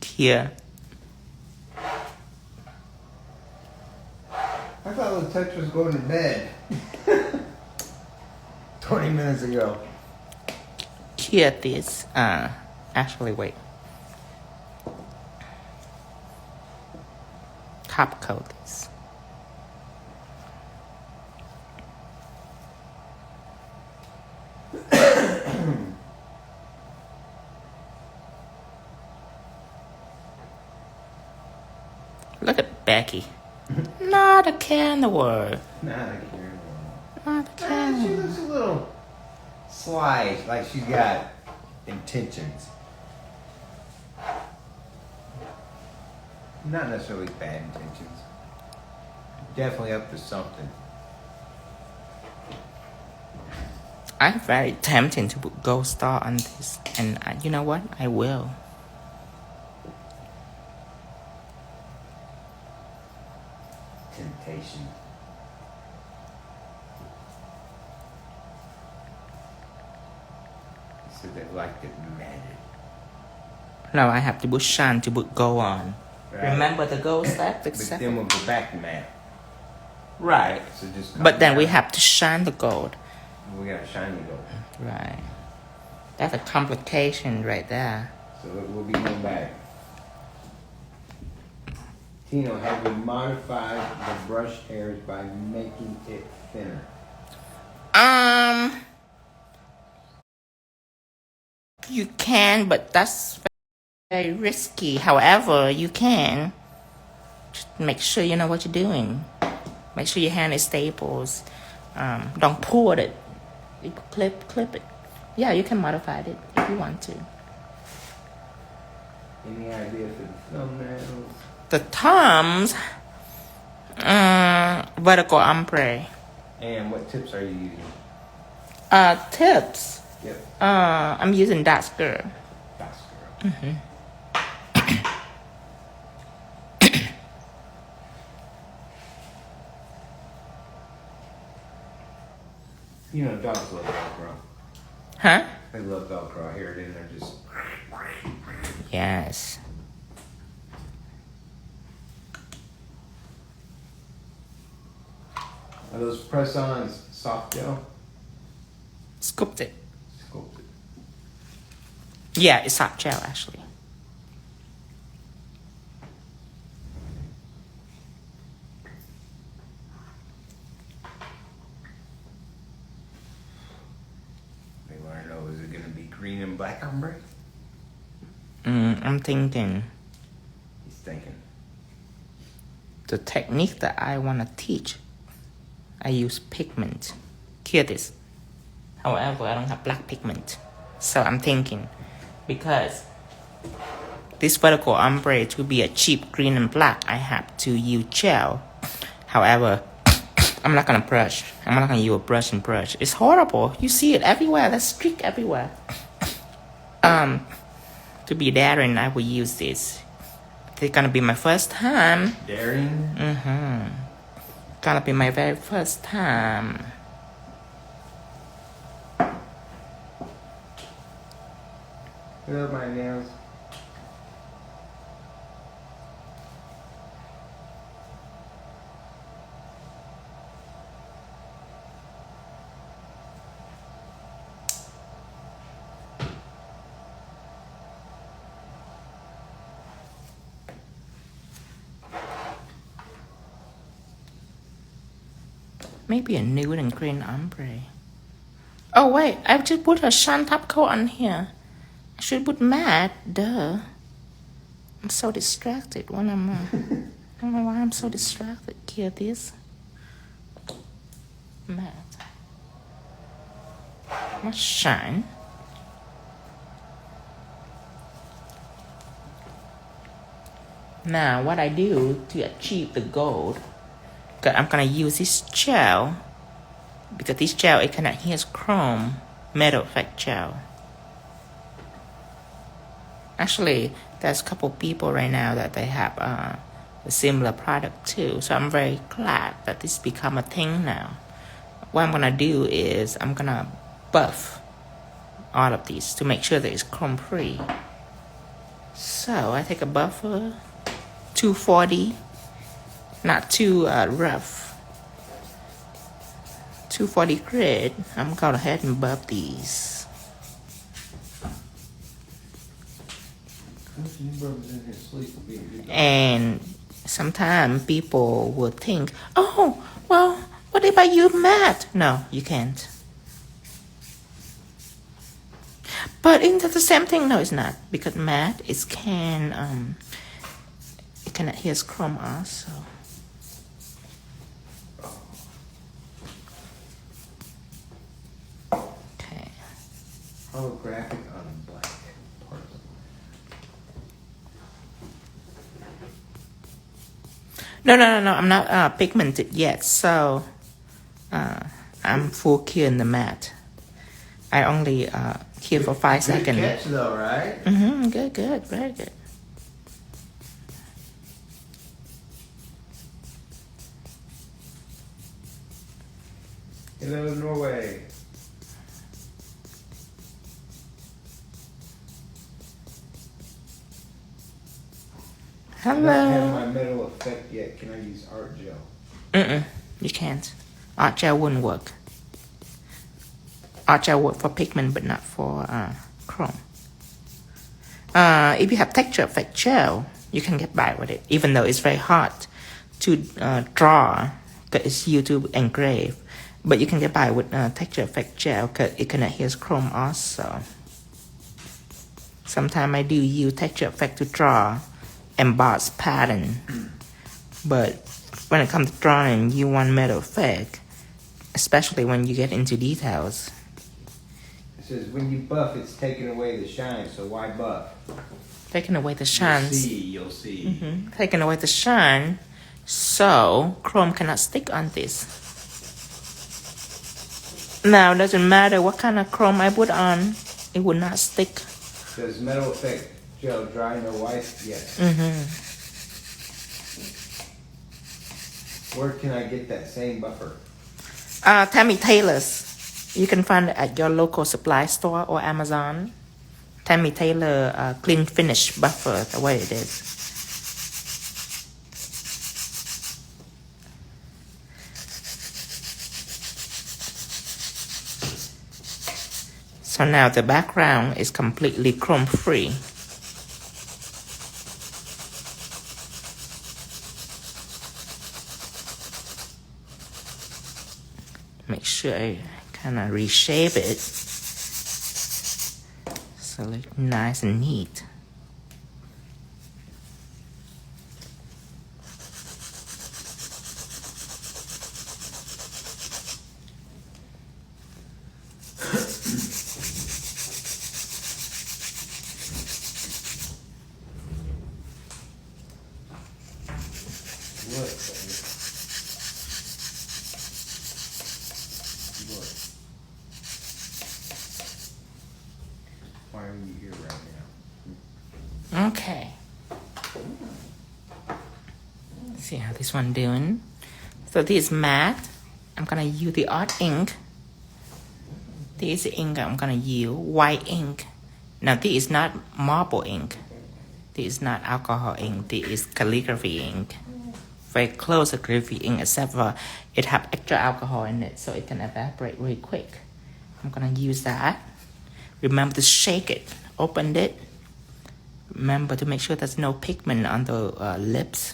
Here. I thought Little Touch was going to bed 20 minutes ago. Here this. Actually, wait. Top coat this. Look at Becky. Not a care in the world. Nah, I can't hear Not a care. She looks a little sly, like she's got intentions. Not necessarily bad intentions. Definitely up to something. I'm very tempted to put gold star on this. And you know what? I will. Temptation. So they liked it matted. No, I have to put shine to put gold on. Right. Remember the gold stuff? But then we'll go back to matte. Right. So just But then we down. have to shine the gold. We got shiny gold. Right. That's a complication right there. So it will be going back. Tino, have we modified the brush hairs by making it thinner? You can, but that's very risky. However, you can. Just make sure you know what you're doing. Make sure your hand is stable. Don't pull it. You clip it. Yeah, you can modify it if you want to. Any idea for the thumbnails? The thumbs, vertical ombre. And what tips are you using? Tips. Yep. I'm using That's Girl. That's girl. You know, dogs love Velcro. Huh? They love Velcro. I hear it in there just. Yes. Are those press-ons soft gel? Scooped it. Sculpted. Yeah, it's soft gel actually. They want to know, is it going to be green and black ombre? I'm thinking He's thinking. the technique that I want to teach. I use pigment. Here it is. However, I don't have black pigment. So I'm thinking, because this vertical ombre to be a cheap green and black, I have to use gel. However, I'm not gonna brush. I'm not gonna use a brush and brush. It's horrible. You see it everywhere. There's streak everywhere. To be daring, I will use this. It's gonna be my first time. Daring? Gonna be my very first time. Hello, my nails. Maybe a nude and green ombre. Oh wait, I just put a shine top coat on here. I should put matte, duh. I'm so distracted when I'm I don't know why I'm so distracted. Here this. Matte. Must shine. Now what I do to achieve the gold, because I'm gonna use this gel, because this gel it can adhere chrome metal effect gel. Actually, there's a couple people right now that they have a similar product too. So I'm very glad that this become a thing now. What I'm gonna do is I'm gonna buff all of these to make sure that it's chrome free. So I take a buffer, 240, not too rough. 240 grit. I'm gonna go ahead and buff these. And sometimes people will think, oh, well, what if I use matte? No, you can't. But isn't that the same thing? No, it's not, because matte it can adhere chrome also. Okay. Holographic on black particle. No. I'm not pigmented yet, so I'm full cure in the matte. I only cure for 5 seconds. Good catch though, right? Good, very good. Hello, Norway. I don't have Hello. my metal effect yet. Can I use art gel? You can't. Art gel wouldn't work. Art gel work for pigment, but not for chrome. If you have texture effect gel, you can get by with it, even though it's very hard to draw because it's used to engrave. But you can get by with texture effect gel because it can adhere chrome also. Sometimes I do use texture effect to draw embossed pattern. But when it comes to drawing, you want metal effect, especially when you get into details. It says when you buff, it's taking away the shine. So why buff? Taking away the shine. You'll see. Taking away the shine, so chrome cannot stick on this. Now, it doesn't matter what kind of chrome I put on, it will not stick. Does metal effect gel dry no white? Yes. Where can I get that same buffer? Tammy Taylor's. You can find it at your local supply store or Amazon. Tammy Taylor clean finish buffer, the way it is. So now the background is completely chrome free. Make sure I kind of reshape it so it looks nice and neat. Why are you here right now? Okay. See how this one doing. So this is matte. I'm gonna use the art ink. This ink I'm gonna use white ink. Now this is not marble ink. This is not alcohol ink. This is calligraphy ink. Very close to calligraphy ink, except for it have extra alcohol in it, so it can evaporate really quick. I'm gonna use that. Remember to shake it, open it. Remember to make sure there's no pigment on the lips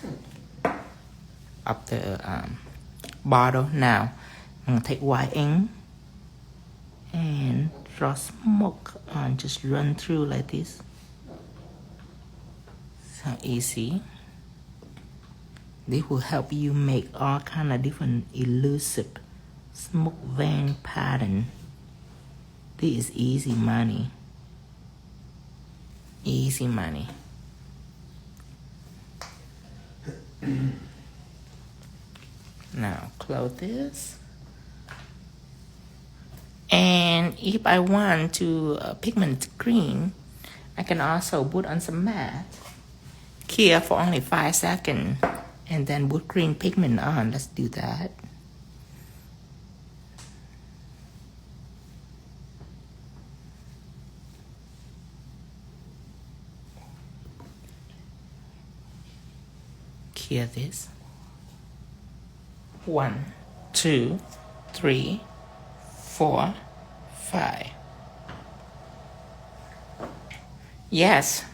of the bottle. Now, I'm gonna take white ink and draw smoke and just run through like this. So easy. This will help you make all kind of different elusive smoke vein pattern. This is easy money. Easy money. Now close this. And if I want to pigment green, I can also put on some matte. Cure for only 5 seconds. And then put green pigment on. Let's do that. Cure this. 1, 2, 3, 4, 5. Yes.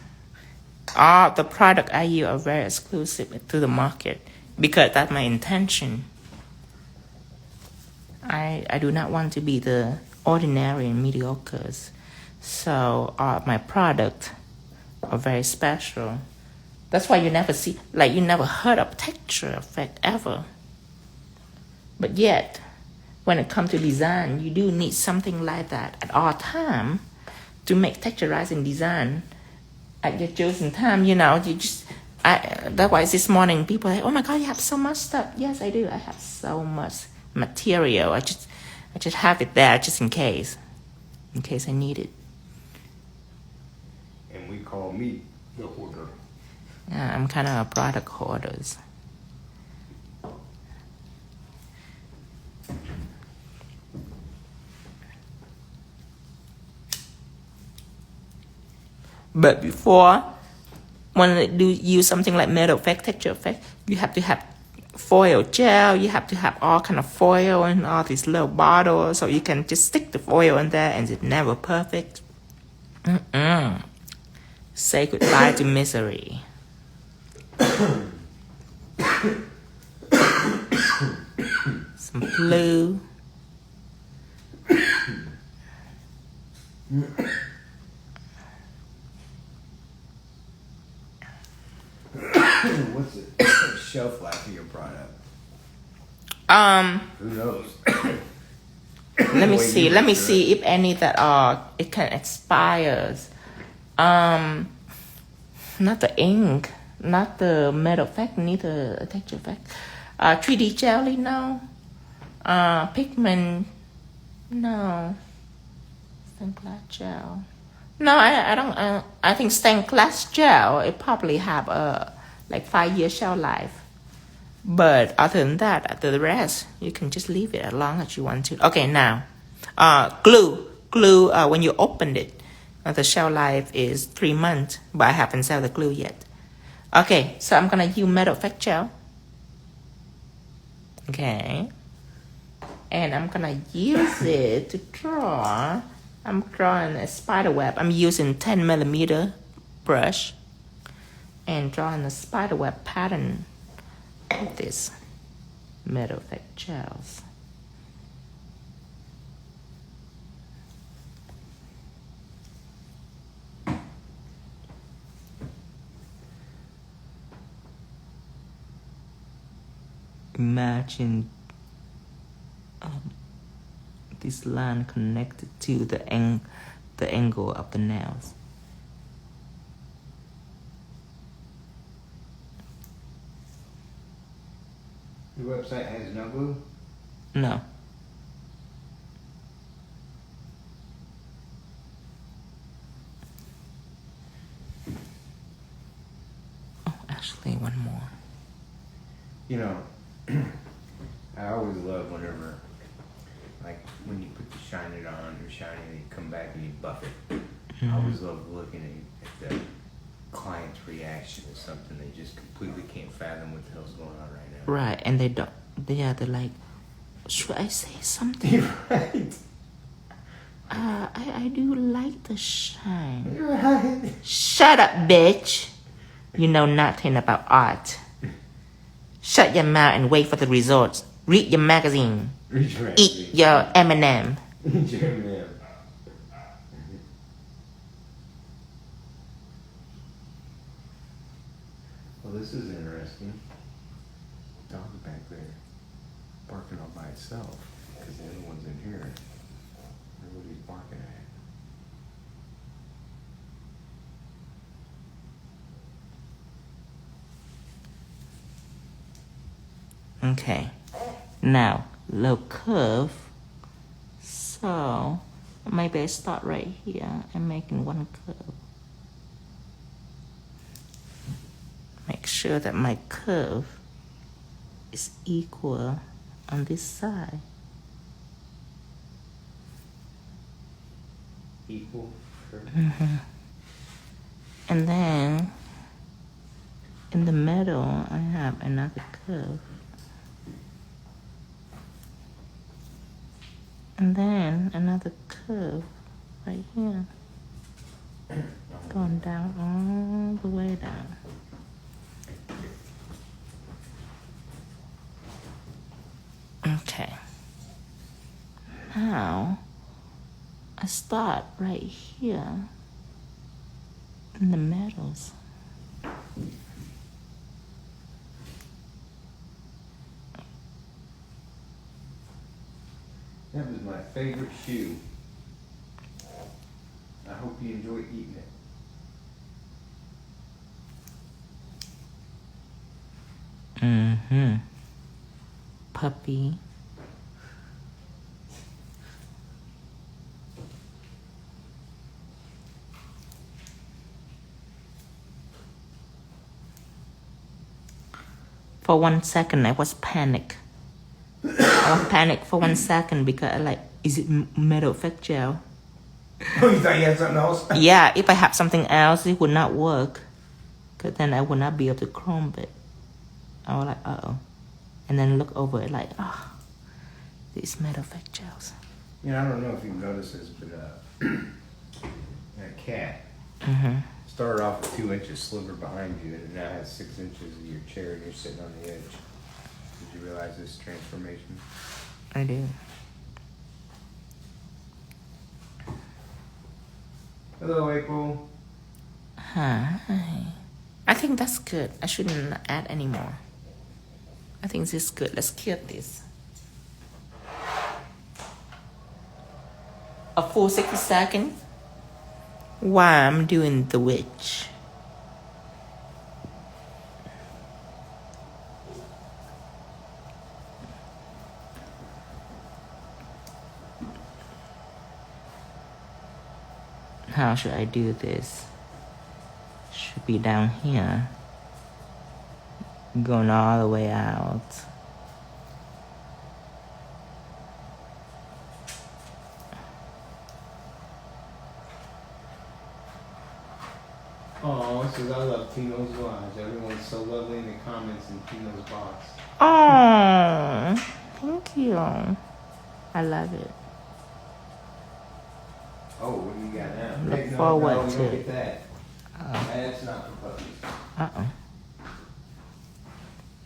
All the product I use are very exclusive to the market because that's my intention. I do not want to be the ordinary and mediocres. So all of my products are very special. That's why you never see, like you never heard of texture effect ever. But yet, when it comes to design, you do need something like that at all time to make texturizing design. At your chosen time, you know, that's why this morning people are like, oh my God, you have so much stuff. Yes, I do. I have so much material. I just have it there just in case I need it. And we call me the hoarder. Yeah, I'm kind of a product hoarder. But before, when you use something like metal effect, texture effect, you have to have foil gel, you have to have all kind of foil and all these little bottles, so you can just stick the foil in there and it's never perfect. Say goodbye to misery. Some blue. What's the shelf life of your product? Who knows? Let me see. Let me see if any that are it can expires. Not the ink, not the metal effect, neither texture effect. 3D jelly, no. Pigment, no. Stained glass gel. No, I don't. I think stained glass gel, it probably have a like 5-year shelf life. But other than that, the rest, you can just leave it as long as you want to. Okay, now, glue, when you opened it, the shelf life is 3 months, but I haven't sell the glue yet. Okay, so I'm gonna use metal effect gel. Okay. And I'm gonna use it to draw. I'm drawing a spider web. I'm using 10mm brush and drawing a spider web pattern with this metal effect gels. Imagine this line connected to the angle of the nails. Your website has no glue? No. Oh, actually, one more. You know, I always love whenever, like when you put the shine it on, you're shining and you come back and you buff it. I always love looking at the client's reaction to something they just completely can't fathom what the hell's going on right now. Right, and they're like, should I say something? Right. I do like the shine. Right. Shut up, bitch. You know nothing about art. Shut your mouth and wait for the results. Read your magazine. Eat your M&M. Eat your M&M. Well, this is interesting. Dog's back there, barking all by itself because the other one's in here. Everybody's barking at it. Okay. Now, little curve. So, maybe I start right here and making one curve. Make sure that my curve is equal on this side. Equal. And then, in the middle, I have another curve. And then another curve right here. Going down all the way down. Okay. Now, I start right here in the metals. That was my favorite shoe. I hope you enjoy eating it. Puppy. For 1 second, I was panicked. I was panicked for 1 second because I like, is it metal effect gel? Oh, you thought you had something else? Yeah, if I have something else, it would not work. Because then I would not be able to chrome it. I was like, uh-oh. and then look over it like, oh, these metal gels. You know, I don't know if you noticed this, but that cat started off with 2 inches sliver behind you, and it now has 6 inches of your chair, and you're sitting on the edge. Did you realize this transformation? I do. Hello, April. Hi. I think that's good. I shouldn't add any more. I think this is good. Let's kill this. A full 60 seconds while I'm doing the witch. How should I do this? Should be down here. Going all the way out. Oh, it says I love Tino's Lodge. Everyone's so lovely in the comments in Tino's box. Oh, thank you. I love it. Oh, what do you got now? Look Hey, forward no, to don't it. get that. That's not for puppies.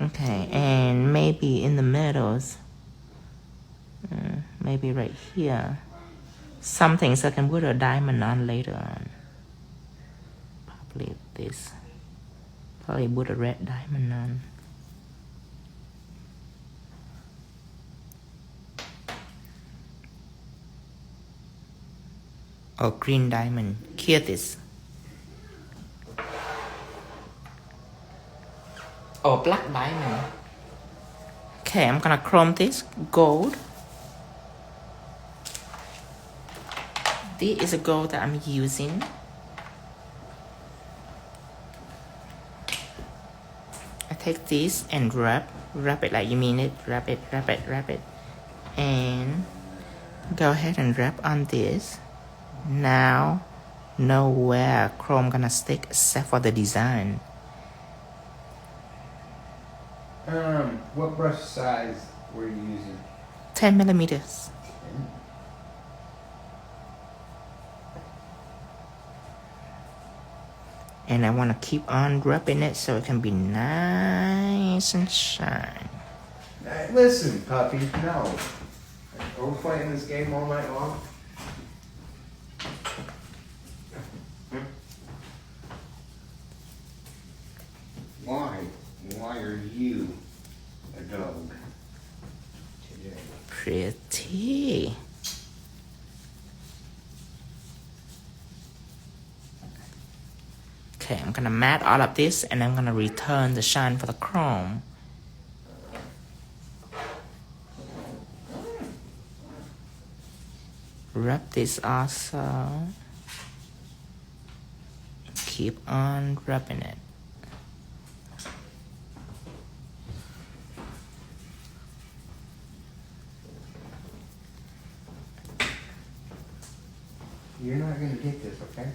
Okay, and maybe in the middles. Maybe right here. Something so I can put a diamond on later on. Probably this. Probably put a red diamond on. Or green diamond. Here this. Or black diamond. Okay, I'm gonna chrome this gold. This is a gold that I'm using. I take this and wrap it like you mean it. Wrap it. And go ahead and wrap on this. Now, know where chrome gonna stick except for the design. What brush size were you using? 10 millimeters. And I want to keep on rubbing it so it can be nice and shine. Hey, listen, puppy, no. Are we playing this game all night long? Why? Why are you a dog today? Pretty. Okay, I'm gonna mat all of this and I'm gonna return the shine for the chrome. Rub this also. Keep on rubbing it. You're not gonna get this, okay?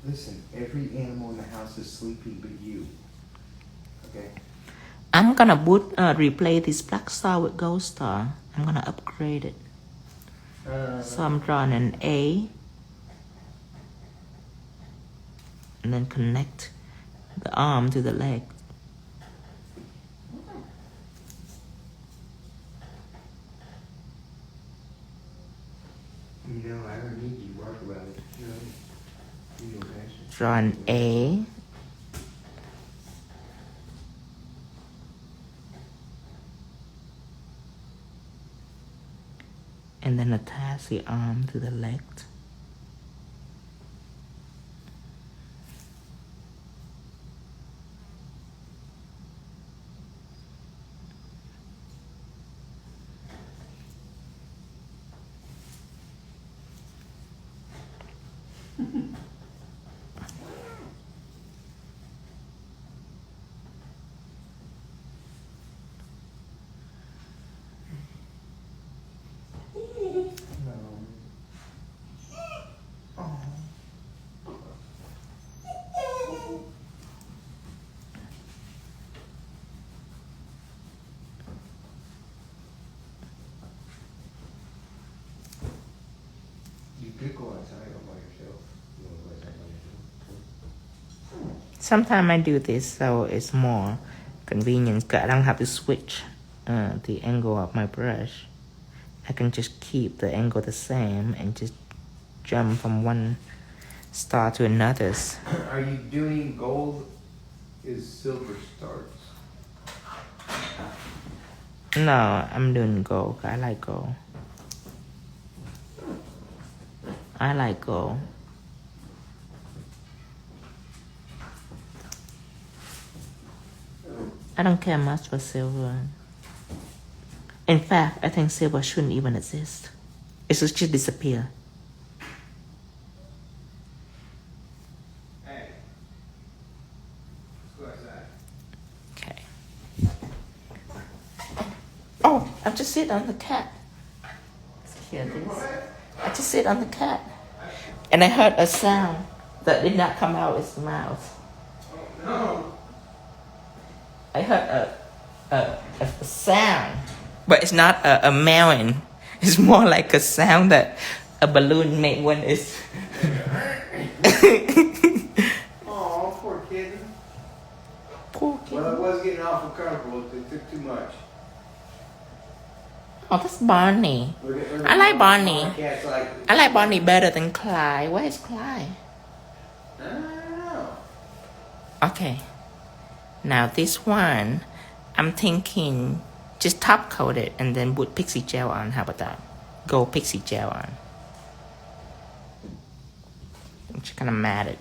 Listen, every animal in the house is sleeping but you. Okay? I'm gonna replace this black star with gold star. I'm gonna upgrade it. So I'm drawing an A. And then connect the arm to the leg. You know, I don't need you work about it. You know, you know, Draw an A. And then attach the arm to the leg. could go outside all by yourself. You wanna go outside by yourself? Sometimes I do this so it's more convenient because I don't have to switch the angle of my brush. I can just keep the angle the same and just jump from one star to another. Are you doing gold? Is silver starts? No, I'm doing gold. I like gold. I like gold. I don't care much for silver. In fact, I think silver shouldn't even exist. It should just disappear. Hey. Let's go outside. Okay. Oh, I just sit on the cat. Here it is. I just sit on the cat. And I heard a sound that did not come out of his mouth. Oh no. I heard a sound, but it's not a meowing. It's more like a sound that a balloon made when it's. Oh, poor kitten. Poor kid. Well, it was getting awful comfortable. It took too much. Oh, that's Barney. Look I like Barney. My cat's like, I like Barney better than Clyde. Where is Clyde? I don't know. Okay. Now this one, I'm thinking just top coat it and then put pixie gel on. How about that? Go pixie gel on. I'm just gonna mat it.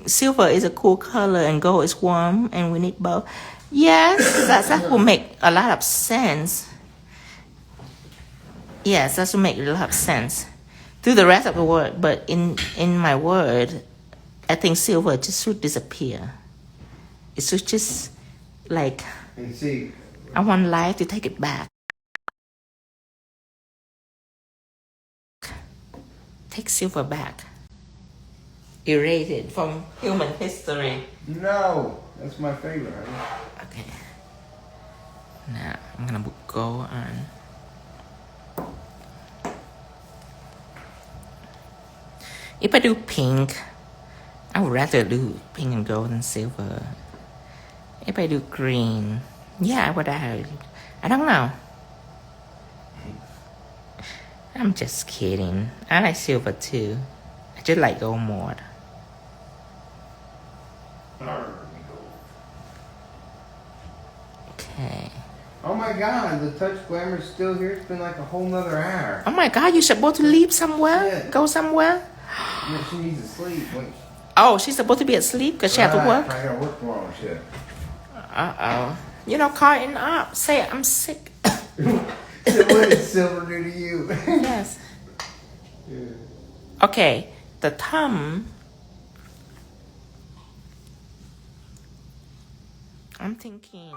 Silver is a cool color and gold is warm and we need both. Yes, that will make a lot of sense. Yes, that will make a lot of sense through the rest of the word. But in my word, I think silver just should disappear. It should just like And see, I want life to take it back. Take silver back. Erase it from human history. no, that's my favorite. Okay. Now I'm gonna put gold on. If I do pink, I would rather do pink and gold than silver. If I do green, yeah, I would have. I don't know. I'm just kidding. I like silver too. I just like gold more. Okay. Oh my god, the touch glamour's still here. It's been like a whole nother hour. Oh my God, you're supposed to leave somewhere? Yeah. Go somewhere? Yeah, she needs to sleep. Wait. Oh, she's supposed to be asleep because she have to work? I gotta work tomorrow, shit. Uh-oh. You know, calling up. Say, I'm sick. So what did silver do to you? Yes. Yeah. Okay, the thumb. I'm thinking.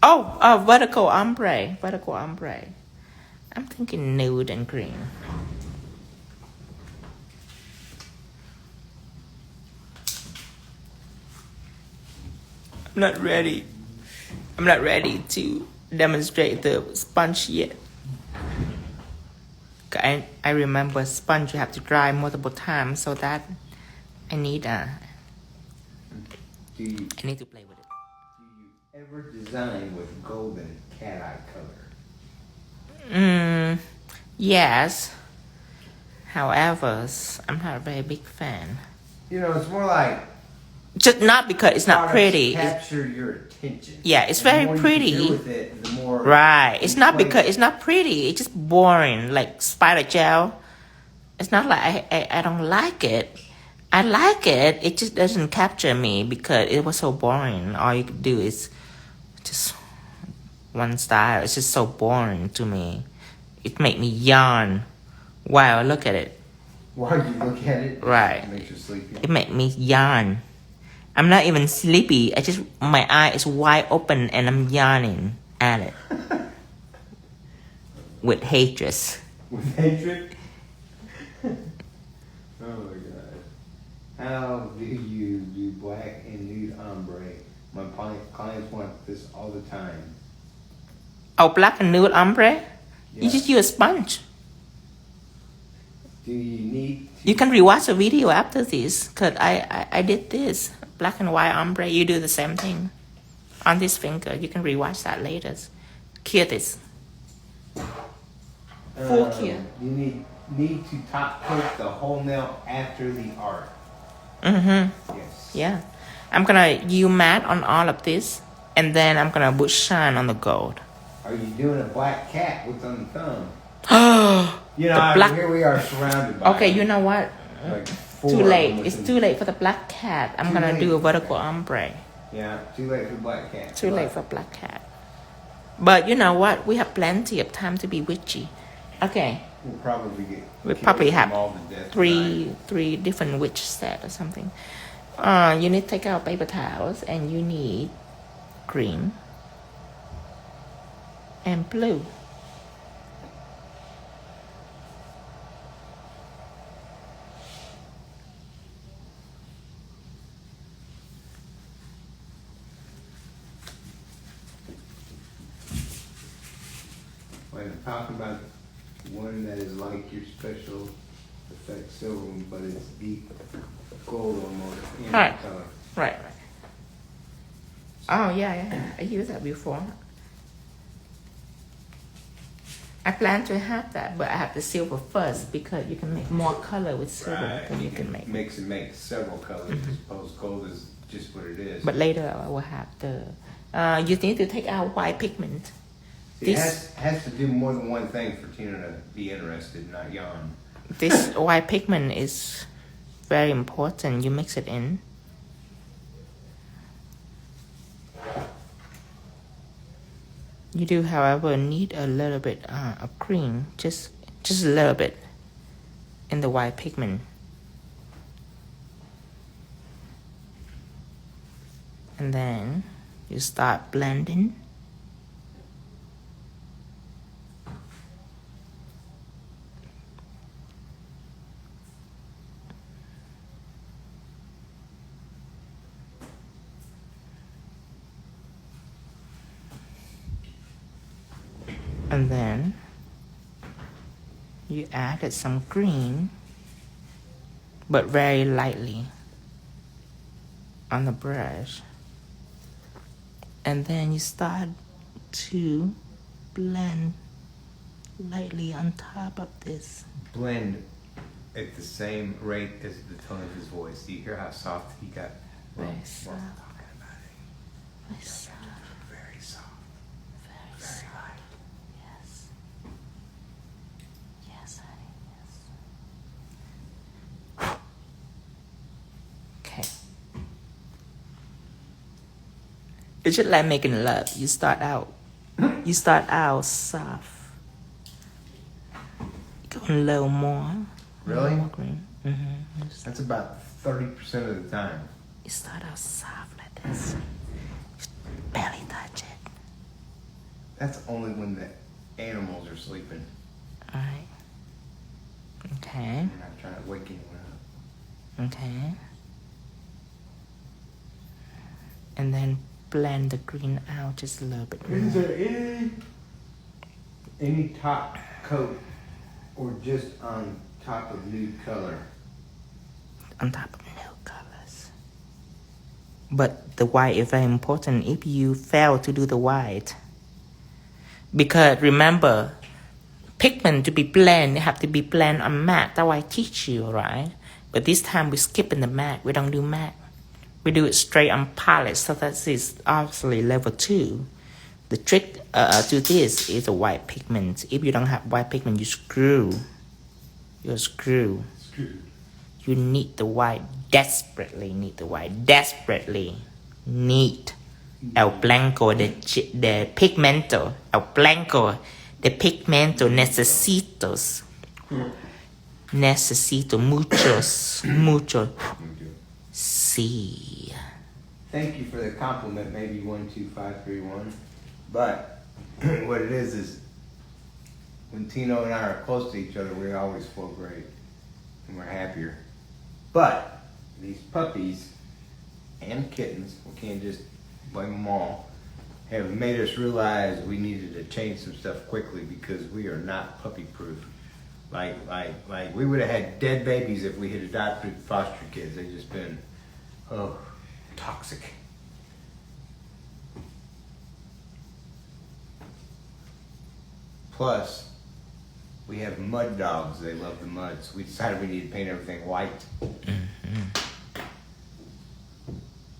Vertical ombre. Vertical ombre. I'm thinking nude and green. I'm not ready. I'm not ready to demonstrate the sponge yet. I remember sponge you have to dry multiple times, so that I need Do you I need to play with it. ever design with golden cat eye color? Yes. However, I'm not a very big fan. You know, it's more like Just not because it's not products pretty. capture your attention. Yeah, it's And the very more you pretty. can do with it, the more Right. It's not Like- because it's not pretty. It's just boring. Like spider gel. It's not like I don't like it. I like it. It just doesn't capture me because it was so boring. All you could do is just one style. It's just so boring to me. It made me yawn while I look at it. while you look at it, Right. it makes you sleepy. It made me yawn. I'm not even sleepy. My eye is wide open and I'm yawning at it with hatred. With hatred? Oh my god. How do you do black and nude Clients want this all the time. Oh, black and nude ombre? Yeah. You just use a sponge. Do you need to? You can rewatch the video after this, because I did this. Black and white ombre, you do the same thing. On this finger, you can rewatch that later. Cure this. Full cure. You need to top coat the whole nail after the art. Mm-hmm. Yes. Yeah. I'm gonna use matte on all of this, and then I'm gonna put shine on the gold. Are you doing a black cat? What's on the thumb? Oh, You know, black- here we are surrounded by. okay, you know what? Like Too late. It's too late for the black cat. I'm Too gonna late. do a vertical ombre. Yeah, too late for black cat. Too late for black cat. But you know what? We have plenty of time to be witchy. Okay, We'll probably get. we killed probably from have all the death tonight. three different witch set or something. You need to take out paper towels, and you need green and blue. When I'm talking about one that is like your special effect silver one, but it's deep gold almost in Alright. color. Right. Oh yeah. I used that before. I plan to have that, but I have the silver first because you can make more color with silver Right. than you can make. Mix and make several colors. I suppose gold is just what it is. But later I will have the. You need to take out white pigment. See, it This has to do more than one thing for Tina to be interested, not yawn. this white pigment is very important. You mix it in. You do, however, need a little bit of cream, just a little bit, in the white pigment. And then you start blending. And then you added some green, but very lightly on the brush. And then you start to blend lightly on top of this. Blend at the same rate as the tone of his voice. Do you hear how soft he got? Very Well, soft. talking about it. Very soft. Very soft. Very Very soft. light. Yes. Yes, honey. Yes. Okay. It's just like making love. You start out soft. Go a little more. Really? More green. Mm-hmm. That's about 30% of the time. You start out soft like this. Just barely touch it. That's only when the animals are sleeping. All right. Okay. You're not trying to wake anyone up. Okay. And then blend the green out just a little bit Is more. there any top coat or just on top of nude color? On top of no colors. But the white is very important if you fail to do the white. Because remember, pigment to be blend, it have to be blend on matte. That's why I teach you, right? But this time we skip in the matte. We don't do matte. We do it straight on palette. So that is obviously level 2. The trick to this is a white pigment. If you don't have white pigment, you screw. You screw. Screwed. You need the white, desperately need the white, desperately need el blanco de pigmento, el blanco de pigmento necesito mucho, sí. Thank you for the compliment, maybe 12531. But what it is when Tino and I are close to each other, we always feel great and we're happier. But these puppies and kittens, we can't just blame them all, have made us realize we needed to change some stuff quickly because we are not puppy proof. Like we would have had dead babies if we had adopted foster kids. They've just been, toxic. Plus, we have mud dogs. They love the mud, so we decided we need to paint everything white.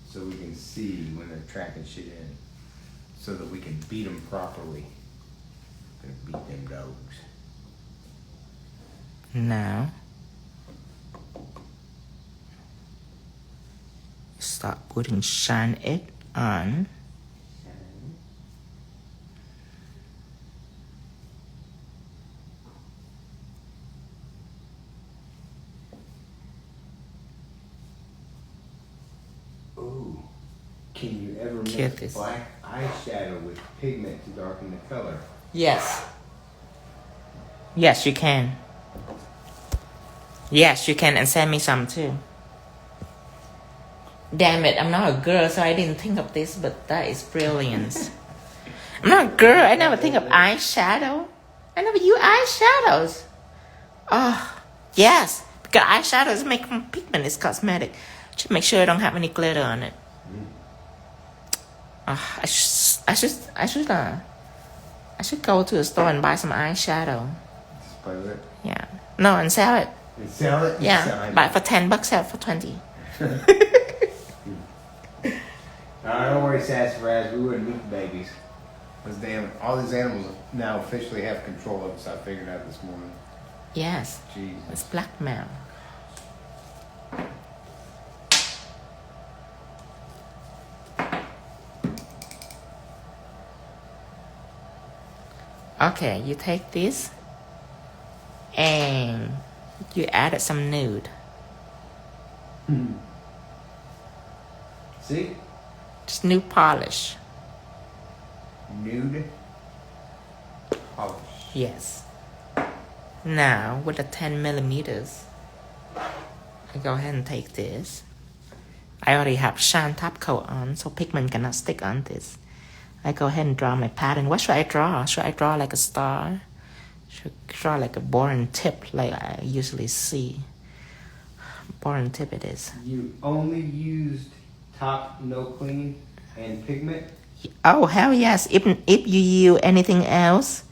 So we can see when they're tracking shit in, so that we can beat them properly. We're gonna beat them dogs. Now, start putting shine it on. Ooh, can you ever Get mix this. black eyeshadow with pigment to darken the color? Yes. Yes, you can. Yes, you can, and send me some too. Damn it, I'm not a girl, so I didn't think of this, but that is brilliance. I'm not a girl, I never think of eyeshadow. I never use eyeshadows. Oh, yes, because eyeshadow is made from pigment, it's cosmetic. Just make sure I don't have any glitter on it. I should go to a store and buy some eyeshadow. Just play with it. Yeah. No, and sell it. And sell it? Yeah. Buy it for $10, sell it for 20. Don't worry, Sassafras, we wouldn't meet the babies. All these animals now officially have control of us. I figured out this morning. Yes. Jesus. It's blackmail. Okay, you take this and you added some nude. See? Just nude polish. Nude polish. Yes. Now, with the 10 millimeters, I go ahead and take this. I already have shine top coat on, so pigment cannot stick on this. I go ahead and draw my pattern. What should I draw? Should I draw like a star? Should I draw like a boring tip like I usually see? Boring tip it is. You only used top no clean and pigment? Oh, hell yes. Even if you use anything else,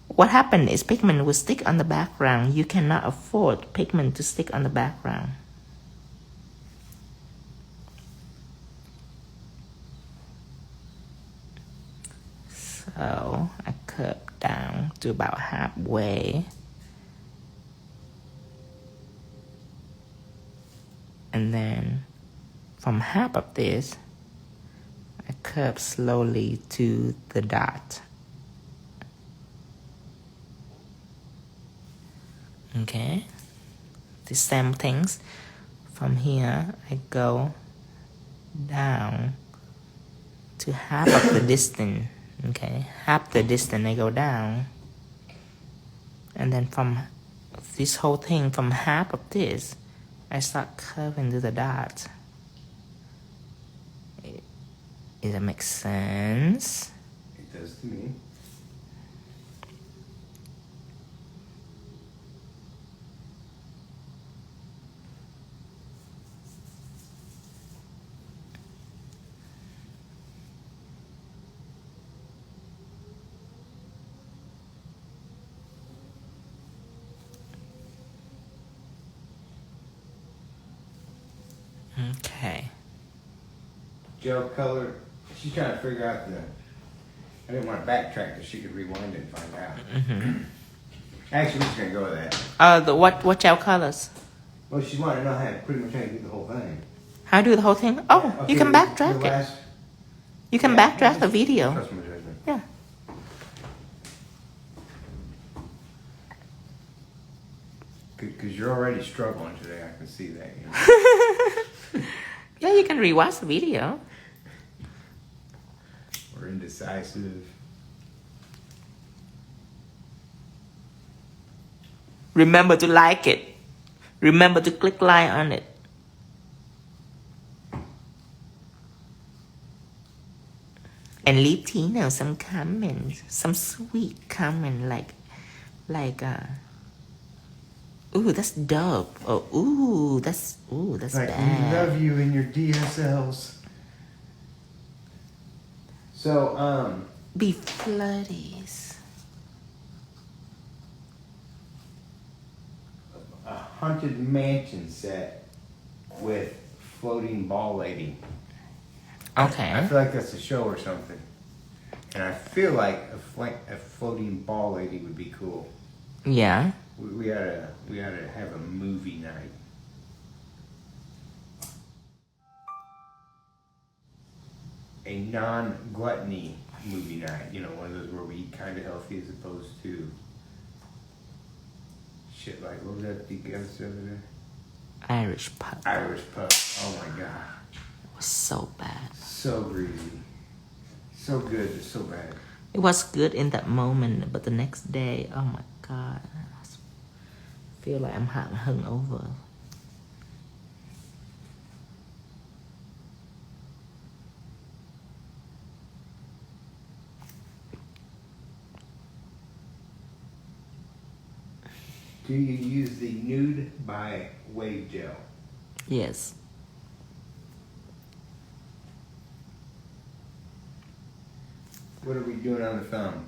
what happened is pigment will stick on the background. You cannot afford pigment to stick on the background. So I curve down to about halfway. And then from half of this, I curve slowly to the dot. Okay. The same things. From here, I go down to half of the distance. Okay, half the distance I go down, and then from this whole thing, from half of this, I start curving to the dot. Does that make sense? It does to me. Okay. Gel color. She's trying to figure out I didn't want to backtrack so she could rewind it and find out. Mm-hmm. Actually, we're just going to go with that. What gel colors? Well, she wanted to know how to pretty much how to do the whole thing. How do the whole thing? Oh, Yeah, okay, you can the backtrack it. last- You can Yeah, backtrack the just video. trust my judgment. Yeah. Because you're already struggling today. I can see that. You know? Yeah, you can rewatch the video. We're indecisive. Remember to like it. Remember to click like on it. And leave Tino some comments, some sweet comment ooh, that's dope. Oh, ooh, that's Like, bad. we love you in your DSLs. So, Be floodies. a haunted mansion set with floating ball lady. Okay. I feel like that's a show or something. And I feel like a floating ball lady would be cool. Yeah. We oughta have a movie night. A non-gluttony movie night. You know, one of those where we eat kind of healthy as opposed to shit like, what was that the guys over there? Irish pub. Irish pub. Oh my god. It was so bad. So greasy. So good, but so bad. It was good in that moment, but the next day, oh my god, I feel like I'm hungover. Do you use the Nude by Wave Gel? Yes. What are we doing on the thumb?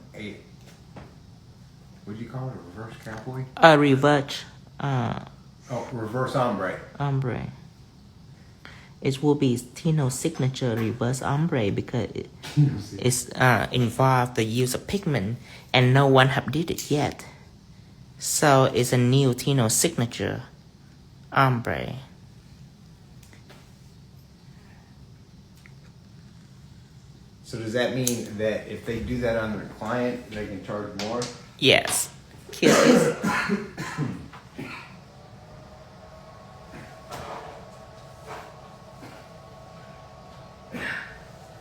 What'd you call it? A reverse cowboy? A reverse Reverse ombre. ombre. It will be Tino's signature reverse ombre because it's involved the use of pigment and no one have did it yet. So it's a new Tino signature ombre. So does that mean that if they do that on their client, they can charge more? Yes. Kisses.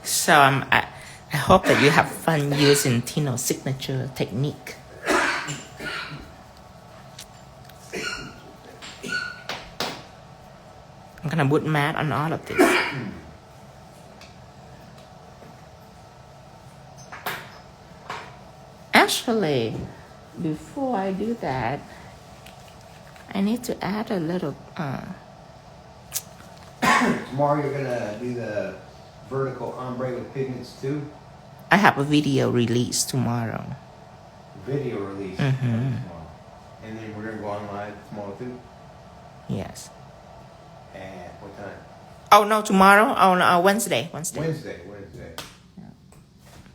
So I hope that you have fun using Tino's signature technique. I'm gonna put matte on all of this. Actually, before I do that, I need to add a little. Tomorrow you're gonna do the vertical ombre with pigments too? I have a video release tomorrow. Video release Mm-hmm. tomorrow. And then we're gonna go on live tomorrow too? Yes. At what time? Oh no, tomorrow? Oh no, Wednesday. Wednesday.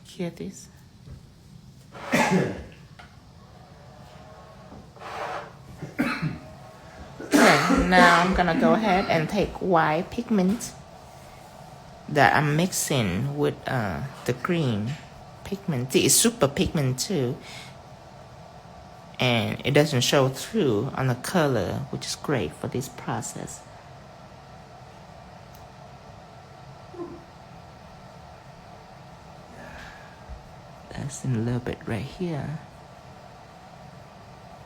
Hear this? Okay, now I'm gonna go ahead and take white pigment that I'm mixing with the green pigment. It's super pigment too, and it doesn't show through on the color, which is great for this process. That's in a little bit right here.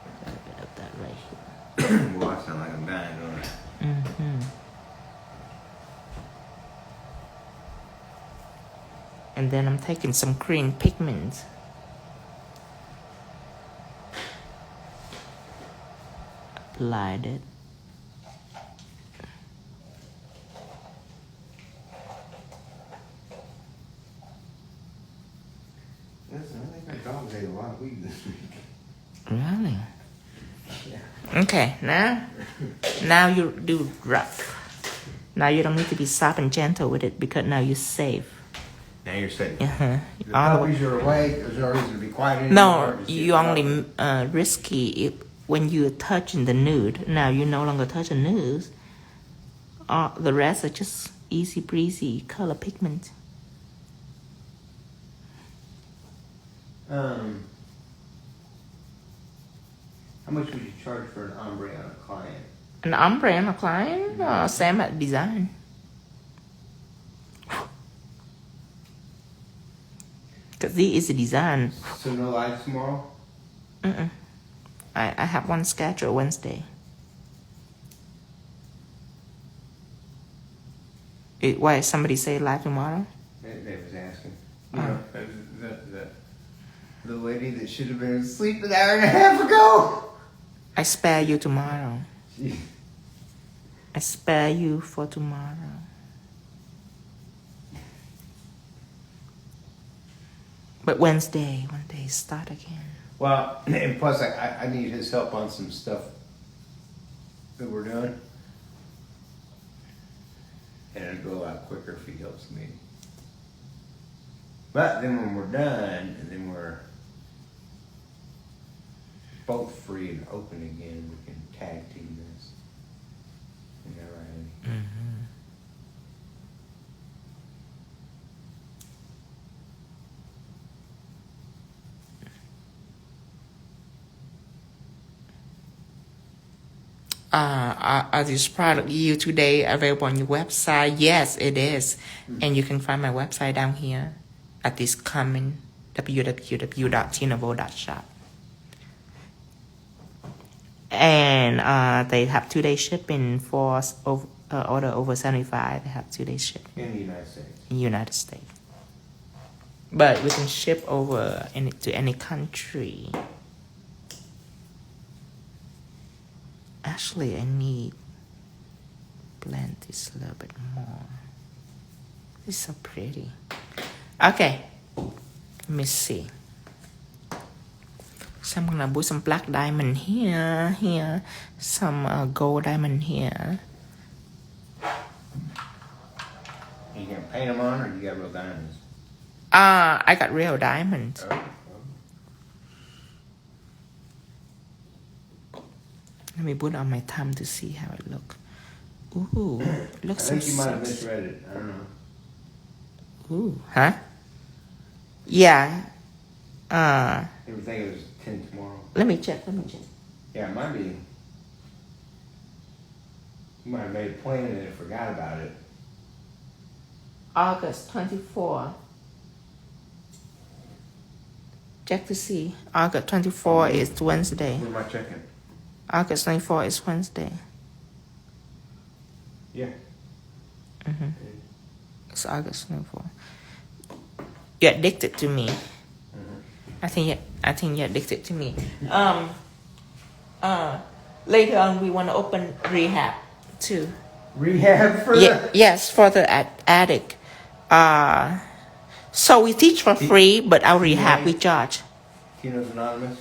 A little bit of that right here. Well, I sound like I'm dying, don't I? Mm-hmm. And then I'm taking some green pigment. Applied it. Listen, I think our dogs ate a lot of weed this week. Really? Yeah. Okay, now you do rough. Now you don't need to be soft and gentle with it because now you're safe. Now you're safe. Uh-huh. The puppies are awake. There's no reason to be quiet anymore. No, Just you get only risky if when you're touching the nude. Now you no longer touching nudes. The rest are just easy breezy color pigment. How much would you charge for an ombre on a client? An ombre on a client? Same at design. Because this is a design. So no live tomorrow? Mm-mm. I have one schedule Wednesday. Why somebody say live tomorrow? They was asking. You know, the lady that should have been asleep an hour and a half ago. I spare you tomorrow. I spare you for tomorrow. But Wednesday start again. Well, and plus I need his help on some stuff that we're doing. And it'll go a lot quicker if he helps me. But then when we're done, and then we're both free and open again, we can tag team this. Isn't that right, Andy? Mm-hmm. Are these product you today available on your website? Yes, it is. And you can find my website down here at this comment, www.tino.shop. And they have 2-day shipping for order over 75. They have 2-day shipping In the United States. in the United States. But we can ship over to any country. Actually, I need blend this a little bit more. It's so pretty. Okay, let me see. So I'm gonna put some black diamond here, some gold diamond here. You gonna paint them on, or you got real diamonds? I got real diamonds. Oh. Let me put on my thumb to see how it look. Ooh, it looks so I think you might have sexy. misread it. I don't know. Ooh, huh? Yeah. You would think it was 10 tomorrow. Let me check. Yeah, it might be. You might have made a plan and then forgot about it. August 24. Check to see. August 24 is Wednesday. Where am I checking? August 24 is Wednesday. Yeah. Mm-hmm. It's August 24. You're addicted to me. Mm-hmm. I think you're addicted to me. Later on we want to open rehab too. Rehab for that? Yes, for the attic. So we teach for free, but our rehab we charge. Tino's Anonymous?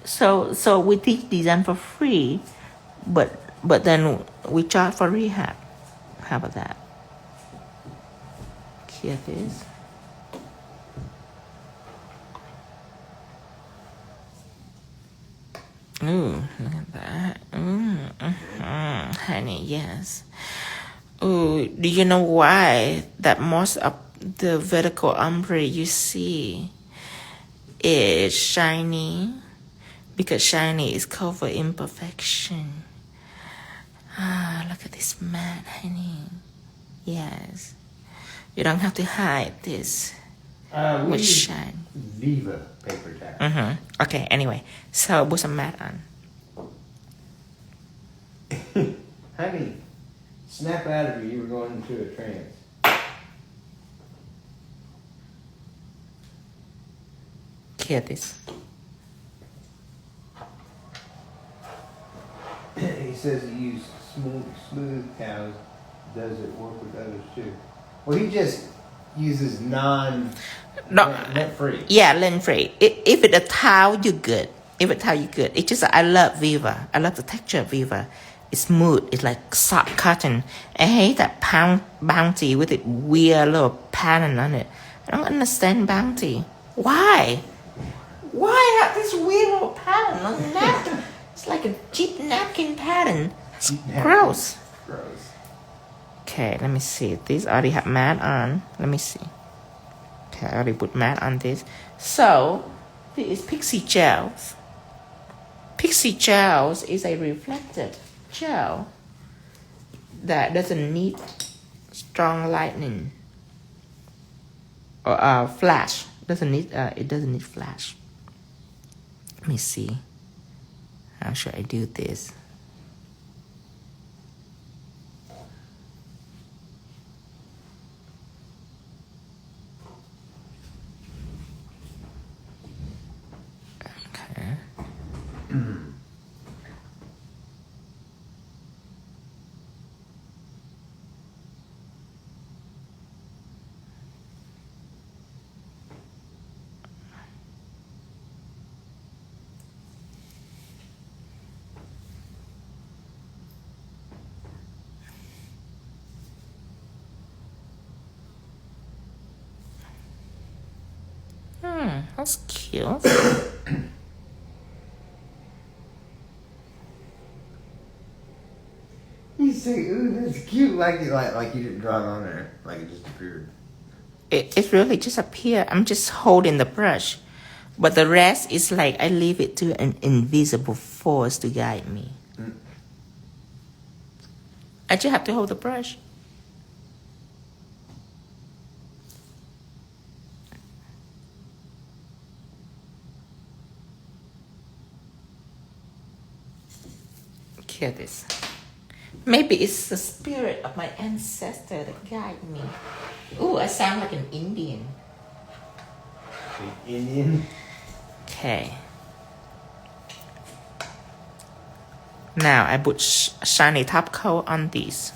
So we teach design for free, but then we charge for rehab. How about that? Here it is. Ooh, look at that. Honey, yes. Ooh, do you know why that most of the vertical ombre you see is shiny? Because shiny is cover imperfection. Look at this matte, honey. Yes. You don't have to hide this. We With use shine. Viva paper towel. Okay, anyway. So put some matte on. Honey, snap out of you. You were going into a trance. Hear this. He says he used smooth towels. Does it work with others too? Well, he just uses net free. Yeah, lint free. If it's a towel, you're good. It's just I love Viva. I love the texture of Viva. It's smooth. It's like soft cotton. I hate that Bounty with it weird little pattern on it. I don't understand Bounty. Why? Why have this weird little pattern on the napkin? It's like a cheap napkin pattern. It's gross. Gross. Okay, let me see. These already have matte on. Let me see. Okay, I already put matte on this. So, this is Pixie Gels. Pixie Gels is a reflective gel that doesn't need strong lighting or flash. It doesn't need flash. Let me see. How should I do this? That's cute. You say, ooh, that's cute, like you didn't draw it on there, like it just appeared. It really just appeared. I'm just holding the brush. But the rest is like I leave it to an invisible force to guide me. I just have to hold the brush. Hear this. Maybe it's the spirit of my ancestor that guide me. Ooh, I sound like an Indian. The Indian? Okay. Now I put shiny top coat on these.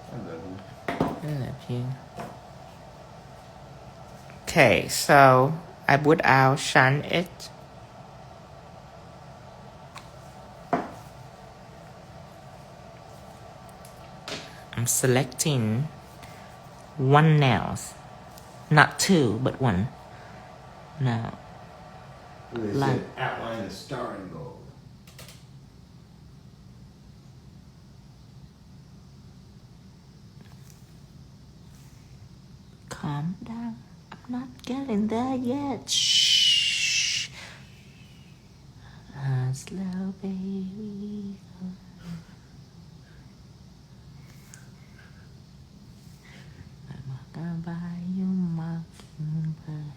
I love you. Okay, so I would outshine it. I'm selecting one nail, not two, but one. Now, Like outline the star in gold. calm down. I'm not getting there yet. Shh. Slow, baby. I'm gonna buy you mockingbird.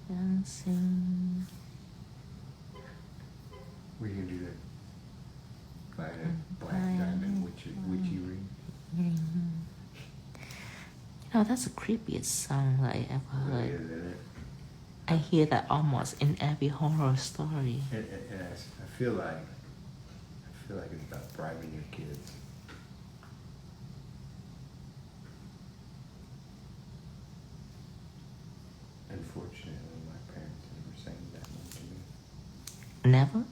And sing. We can do that. By a black diamond witchy ring. You know, that's the creepiest song that I ever heard. It is, isn't it? I hear that almost in every horror story. Yes, I feel like it's about bribing your kids. Unfortunately, my parents never sang that one to me. Never?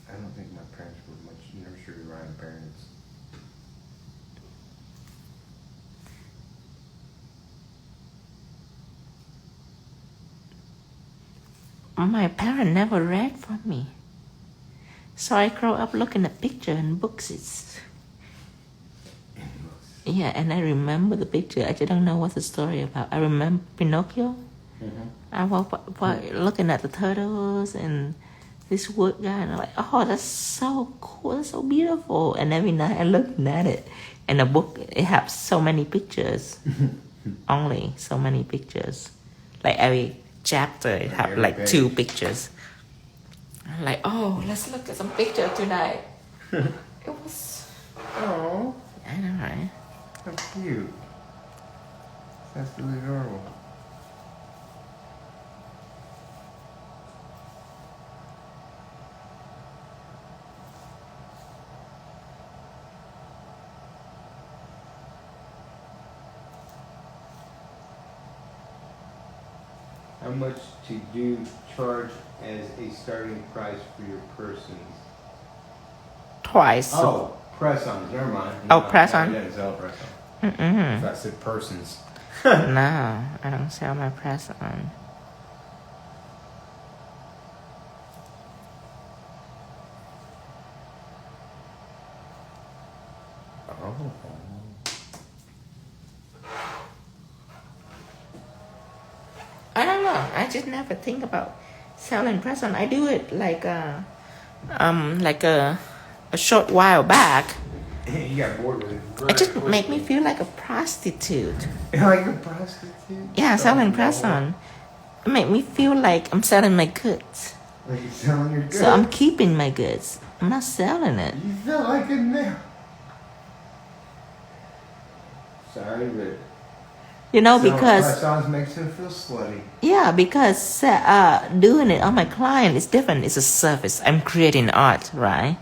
I don't think my parents were much nursery rhyme parents. My parents never read for me. So I grew up looking at pictures and books. Yeah, and I remember the picture. I just don't know what the story about. I remember Pinocchio. I was looking at the turtles and this wood guy, and I'm like, oh, that's so cool, that's so beautiful. And every night I looked at it, and the book, it has so many pictures. Only so many pictures. Like every chapter, it has like 2 pictures. I'm like, oh, let's look at some pictures tonight. It was... Oh, I know, right? how cute. That's really adorable. How much do you charge as a starting price for your persons? Twice. Oh, press-ons. Never mind. Oh, press-on? Yeah, it's all press-on. Mm-mm. If I said persons. No, I don't sell my press on. Oh. I don't know. I just never think about selling press on. I do it like a short while back. You got bored with it. It just make me feel like a prostitute. Like a prostitute? Yeah, selling no. press on. It make me feel like I'm selling my goods. Like you're selling your goods? So I'm keeping my goods. I'm not selling it. You feel like it now. Sorry, but... You know, selling because... press-ons makes him feel slutty. Yeah, because doing it on my client is different. It's a service. I'm creating art, right?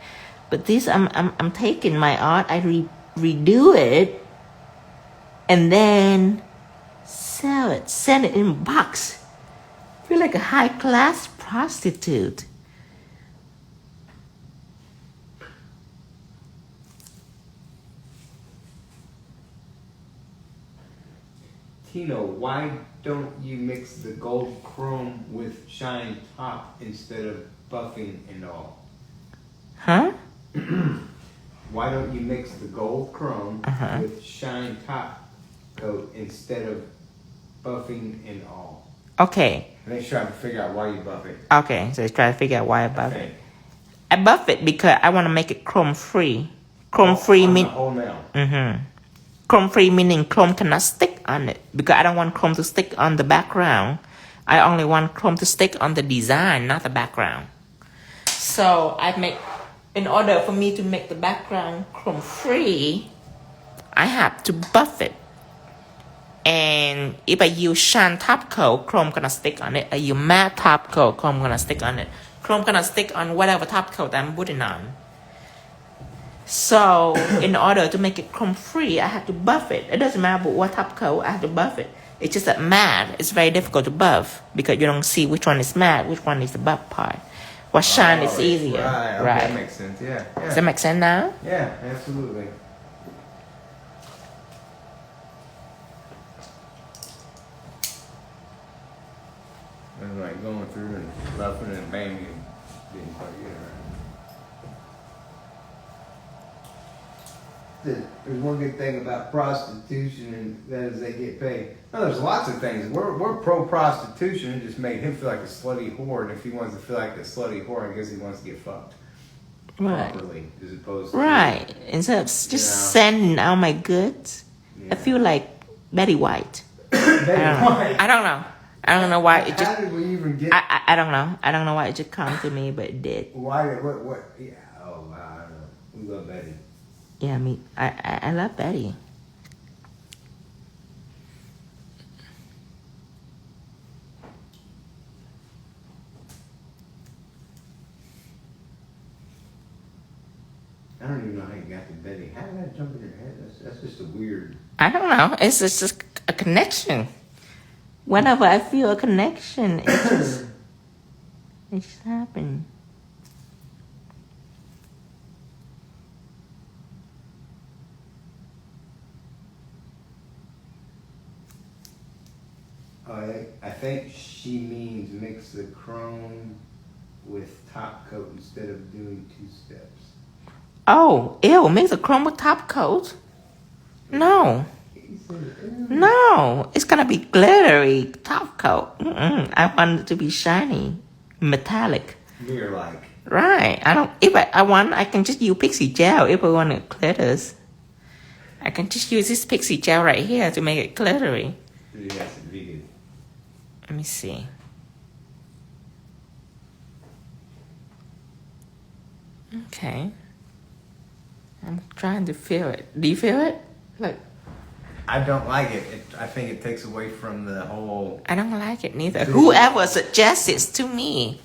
But this, I'm taking my art, I redo it, and then sell it, send it in a box. Feel like a high class prostitute. Tino, why don't you mix the gold chrome with shine top instead of buffing and all? Huh? Why don't you mix the gold chrome with shine top coat instead of buffing and all? Okay. Make sure I figure out why you buff it. Okay, so try to figure out why I buff it. I buff it because I want to make it chrome free. Chrome free means whole nail. Chrome free meaning chrome cannot stick on it because I don't want chrome to stick on the background. I only want chrome to stick on the design, not the background. So in order for me to make the background chrome free, I have to buff it. And if I use shine top coat, chrome gonna stick on it. I use matte top coat, chrome gonna stick on it. Chrome gonna stick on whatever top coat I'm putting on. So in order to make it chrome free, I have to buff it. It doesn't matter what top coat, I have to buff it. It's just that matte is very difficult to buff because you don't see which one is matte, which one is the buff part. What shine is easier. Right. Okay, that makes sense. Yeah. Does that make sense now? Yeah, absolutely. And like going through and buffing and banging and didn't quite get it right. There's one good thing about prostitution, and that is they get paid. No, there's lots of things. We're pro prostitution. It just made him feel like a slutty whore, and if he wants to feel like a slutty whore, I guess he wants to get fucked properly, as opposed to instead of just sending out my goods. Yeah. I feel like Betty White. I don't know. I don't know why it just. How did we even get? I don't know. I don't know why it just come to me, but it did. Why? What? Yeah. Oh wow. I don't know. We love Betty. Yeah, I love Betty. I don't even know how you got to Betty. How did that jump in your head? That's just a weird. I don't know. It's just a connection. Whenever I feel a connection, it just happens. I think she means mix the chrome with top coat instead of doing 2 steps. Oh, ew, mix the chrome with top coat? No. No, it's gonna be glittery top coat. I want it to be shiny, metallic. Mirror like. Right. If I want, I can just use pixie gel. If I want it glitters, I can just use this pixie gel right here to make it glittery. Yes, vegan. Let me see. Okay. I'm trying to feel it. Do you feel it? Look. I don't like it. I think it takes away from the whole. I don't like it neither. Whoever suggests it to me,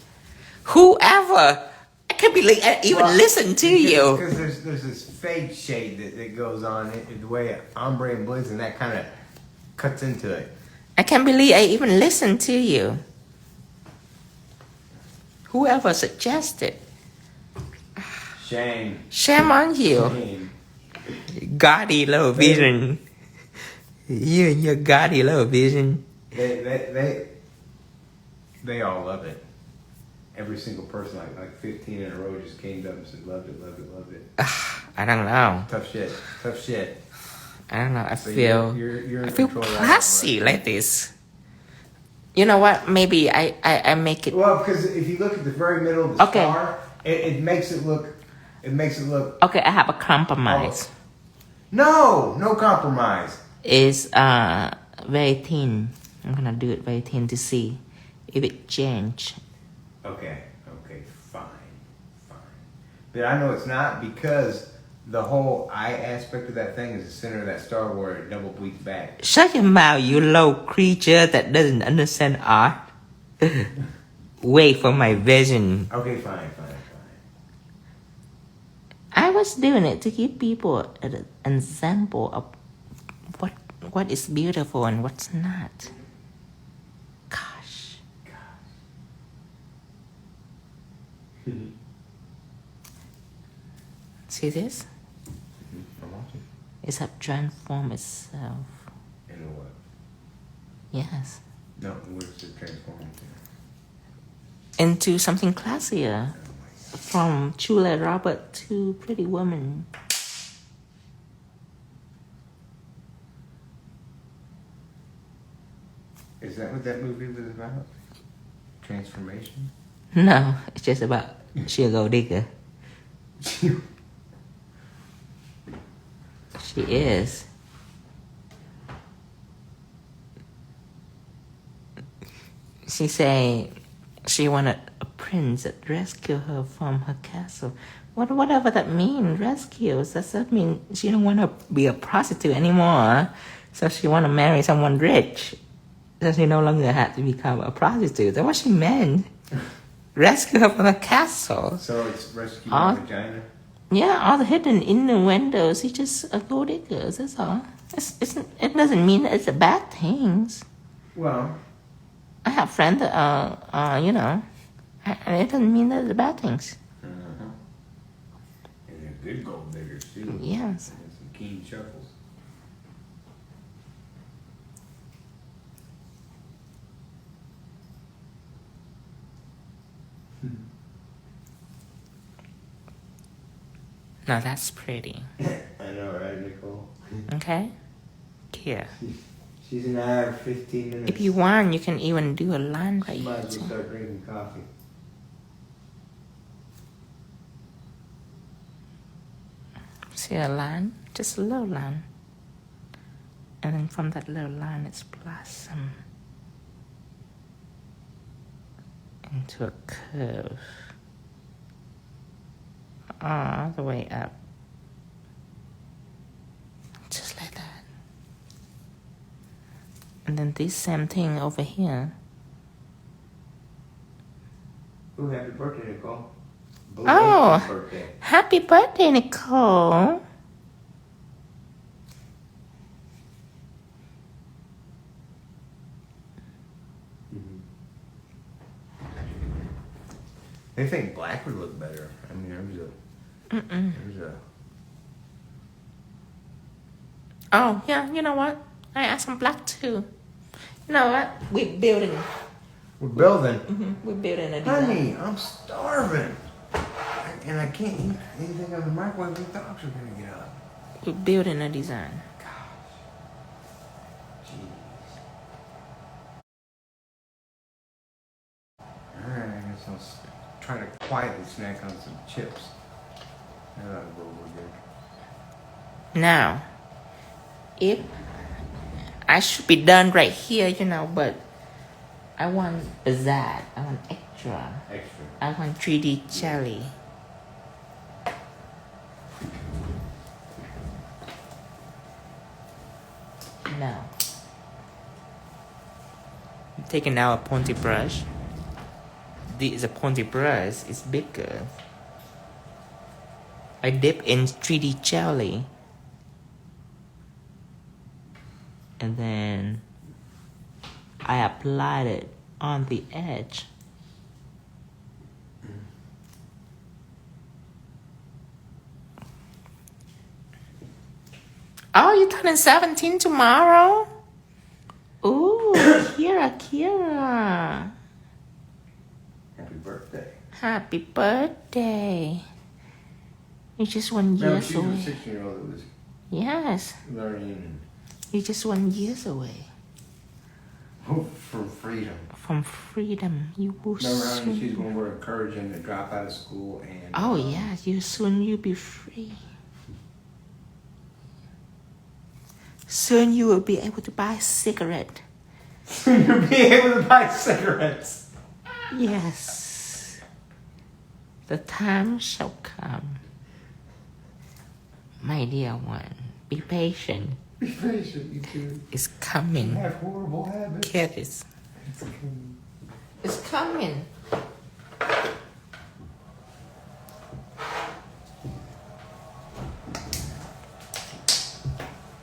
whoever, I can't believe I even listen to you. Because there's this fade shade that goes on the way ombre and blizz, and that kind of cuts into it. I can't believe I even listened to you. Whoever suggested. Shame. Shame on you. Shame. Gaudy low vision. You and your gaudy low vision. They all love it. Every single person, like 15 in a row, just came up and said, loved it, loved it, loved it. I don't know. Tough shit. I don't know. I So feel you're in I feel control of classy like this. You know what? Maybe I make it. Well, because if you look at the very middle of the star, it makes it look. Okay, I have a compromise. No compromise. It's very thin. I'm gonna do it very thin to see if it change. Okay, fine. But I know it's not because the whole eye aspect of that thing is the center of that star where it double bleeds back. Shut your mouth, you low creature that doesn't understand art. Wait for my vision. Okay, fine. I was doing it to give people an example of what is beautiful and what's not. Gosh. See this? I'm watching. It's have transformed itself. Into what? Yes. No, what is it transforming Into something classier. to? Oh my God. From Julia Robert to Pretty Woman. Is that what that movie was about? Transformation? No, it's just about she a gold digger. She is. She say she wanted a prince that rescue her from her castle. Whatever that means, rescues. Does that mean she don't want to be a prostitute anymore? So she want to marry someone rich. So she no longer had to become a prostitute. That's what she meant. Rescue her from her castle. So it's rescuing a vagina? Yeah, all the hidden in the windows. It's just a gold diggers. That's all. It doesn't mean that it's a bad things. Well, I have friends that you know, and it doesn't mean that it's bad things. uh-huh. And they're good gold diggers too. Yes. And some keen shuffles. Now that's pretty. I know, right, Nicole? Okay? Here. She's an hour 15 minutes. If you want, you can even do a line right She might here. as well start drinking coffee. See a line? Just a little line. And then from that little line, it's blossom into a curve. All the way up. Just like that. And then this same thing over here. Ooh, happy birthday, Nicole. Oh. Belated birthday. Happy birthday, Nicole. They think black would look better. I mean, there's a. Oh, yeah, you know what? I asked some black too. You know what? We're building. We're building. We're building a design. Honey, I'm starving. And I can't eat anything on the microwave. The dogs are going to get up. We're building a design. Jeez. Alright, I guess I'll try to quietly snack on some chips. That'll go over good. Now, if I should be done right here, you know, but I want that. I want extra. Extra. I want 3D jelly. Now, I'm taking now a pointy brush. This is a pointy brush. It's bigger. I dip in 3D jelly. And then I applied it on the edge. Oh, you're turning 17 tomorrow? Ooh, Kira. Happy birthday. Happy birthday. You're just 1 year No, she was a away. 16-year-old that was Yes, learning you're just 1 year away from freedom. from freedom. You will Remember, honey, she's soon. going to work encouraging to drop out of school and. Oh yeah, you'll be free. Soon you will be able to buy a cigarette. You'll be able to buy cigarettes. Yes. The time shall come. My dear one, be patient. Be patient, you two. It's You coming. have horrible habits. Get this. It's coming. It's coming.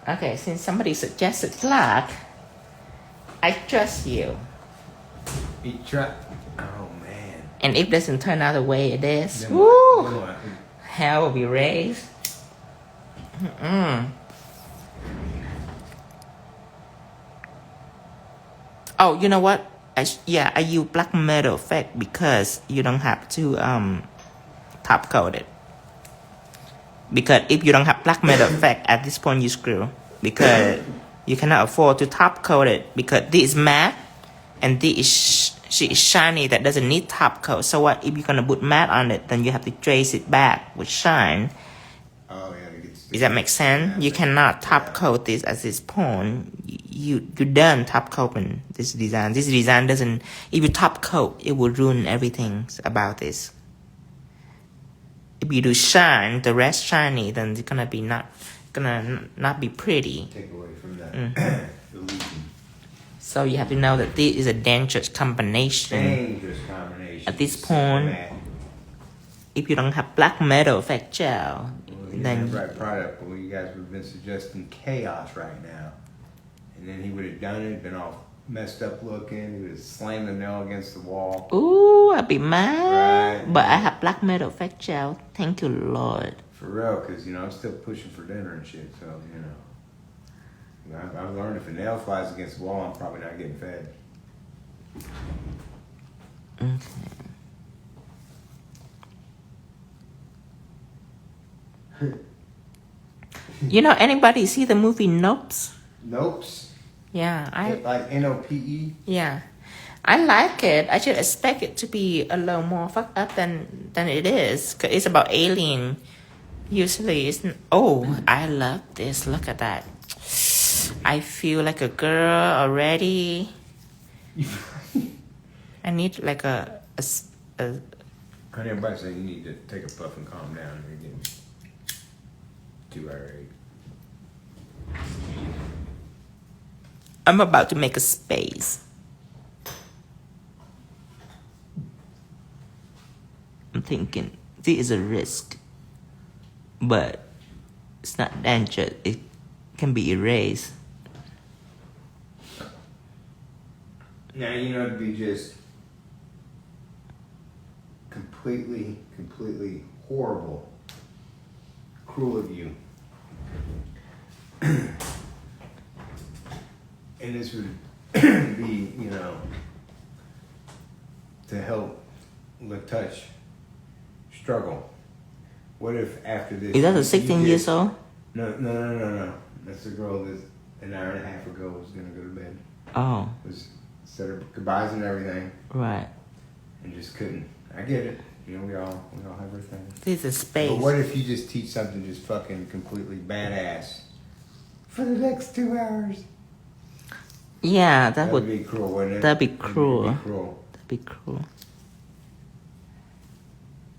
Okay, since somebody suggested black, I trust you. He tried. Oh man. And if it doesn't turn out the way it is, Then woo, what? Then what? hell will be raised. Oh, you know what? I use black metal effect because you don't have to top coat it. Because if you don't have black metal effect at this point, you screw. Because you cannot afford to top coat it because this is matte and this is she is shiny that doesn't need top coat. So what if you're gonna put matte on it? Then you have to trace it back with shine. Oh yeah, to get the Does that make sense? You cannot top coat this at this point. You done top coating this design. This design doesn't. If you top coat, it will ruin everything about this. If you do shine, the rest shiny, then it's gonna not be pretty. Take away from that illusion. So you have to know that this is a dangerous combination. Dangerous combination. At this point, if you don't have black metal effect gel, then the right product. But you guys would have been suggesting chaos right now, and then he would have done it, been all messed up looking. He would have slammed the nail against the wall. ooh, I'd be mad. Right. But I have black metal effect gel. Thank you, Lord. For real, because I'm still pushing for dinner and shit. So I've learned if a nail flies against the wall, I'm probably not getting fed. Okay. Anybody see the movie Nopes? Nopes? Yeah, Like N-O-P-E? Yeah, I like it. I should expect it to be a little more fucked up than it is. 'Cause it's about alien. Usually it's... Oh, I love this. Look at that. I feel like a girl already. I need like a Honey, everybody say you need to take a puff and calm down. You're getting too irate. I'm about to make a space. I'm thinking this is a risk, but it's not dangerous. It can be erased. Now, it'd be just completely horrible, cruel of you. And this would be, to help Latouche struggle. What if after this... Is that a 16 years old? No. That's the girl that an hour and a half ago was going to go to bed. Oh. Said her goodbyes and everything. Right. And just couldn't. I get it. We all have everything. This is space. But what if you just teach something just fucking completely badass for the next 2 hours? Yeah, that would be cruel, wouldn't it? That'd be cruel. That'd be cruel.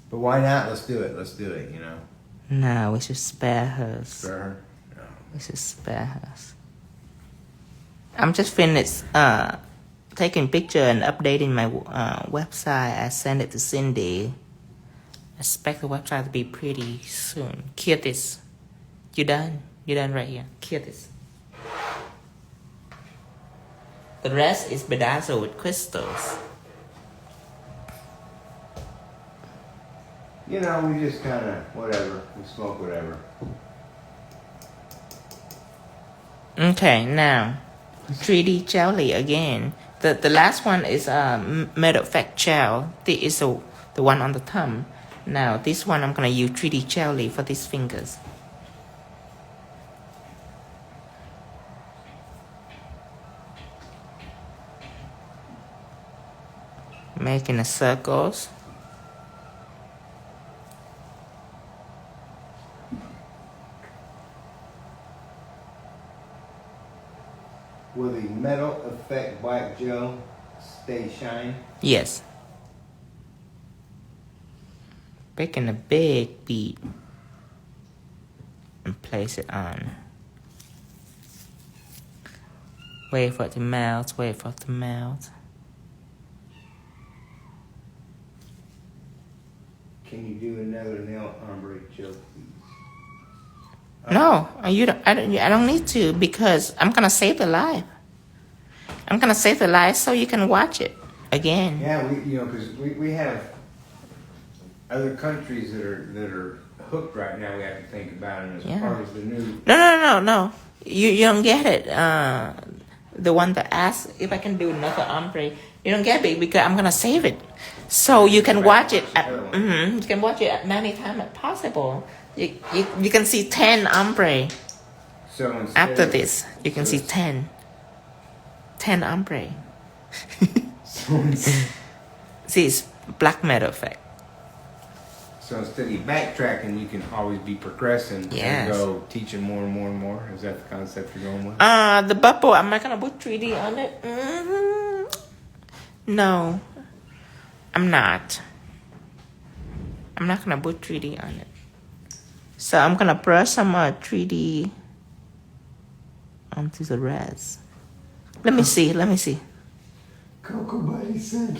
But why not? Let's do it, No, we should spare her. Spare her? No. We should spare her. I'm just finished taking picture and updating my website. I sent it to Cindy. I expect the website to be pretty soon. Kill this. You done? You done right here. Kill this. The rest is bedazzled with crystals. We just kind of, whatever. We smoke whatever. Okay, now 3D jelly again. The last one is metal effect gel. This is the one on the thumb. Now this one I'm gonna use 3D jelly for these fingers. Making the circles. Will the metal effect black gel stay shine? Yes. Making a big bead and place it on. Wait for it to melt. Can you do another nail ombre gel, please? No, you don't. I don't need to because I'm gonna save the live. I'm gonna save the live so you can watch it again. Yeah, because we have other countries that are hooked right now. We have to think about, and as far as the new. No. You don't get it. The one that asked if I can do another ombre, you don't get it because I'm gonna save it, so you can watch it. You can watch it as many times as possible. You can see 10 ombre. So After this, you can see 10 ombre. See, it's black metal effect. So instead of backtracking, you can always be progressing Yes. and go teaching more and more and more. Is that the concept you're going with? The bubble, am I gonna put 3D on it? No, I'm not. I'm not gonna put 3D on it. So I'm gonna brush some 3D onto the rest. Let me see. Coco Buddy said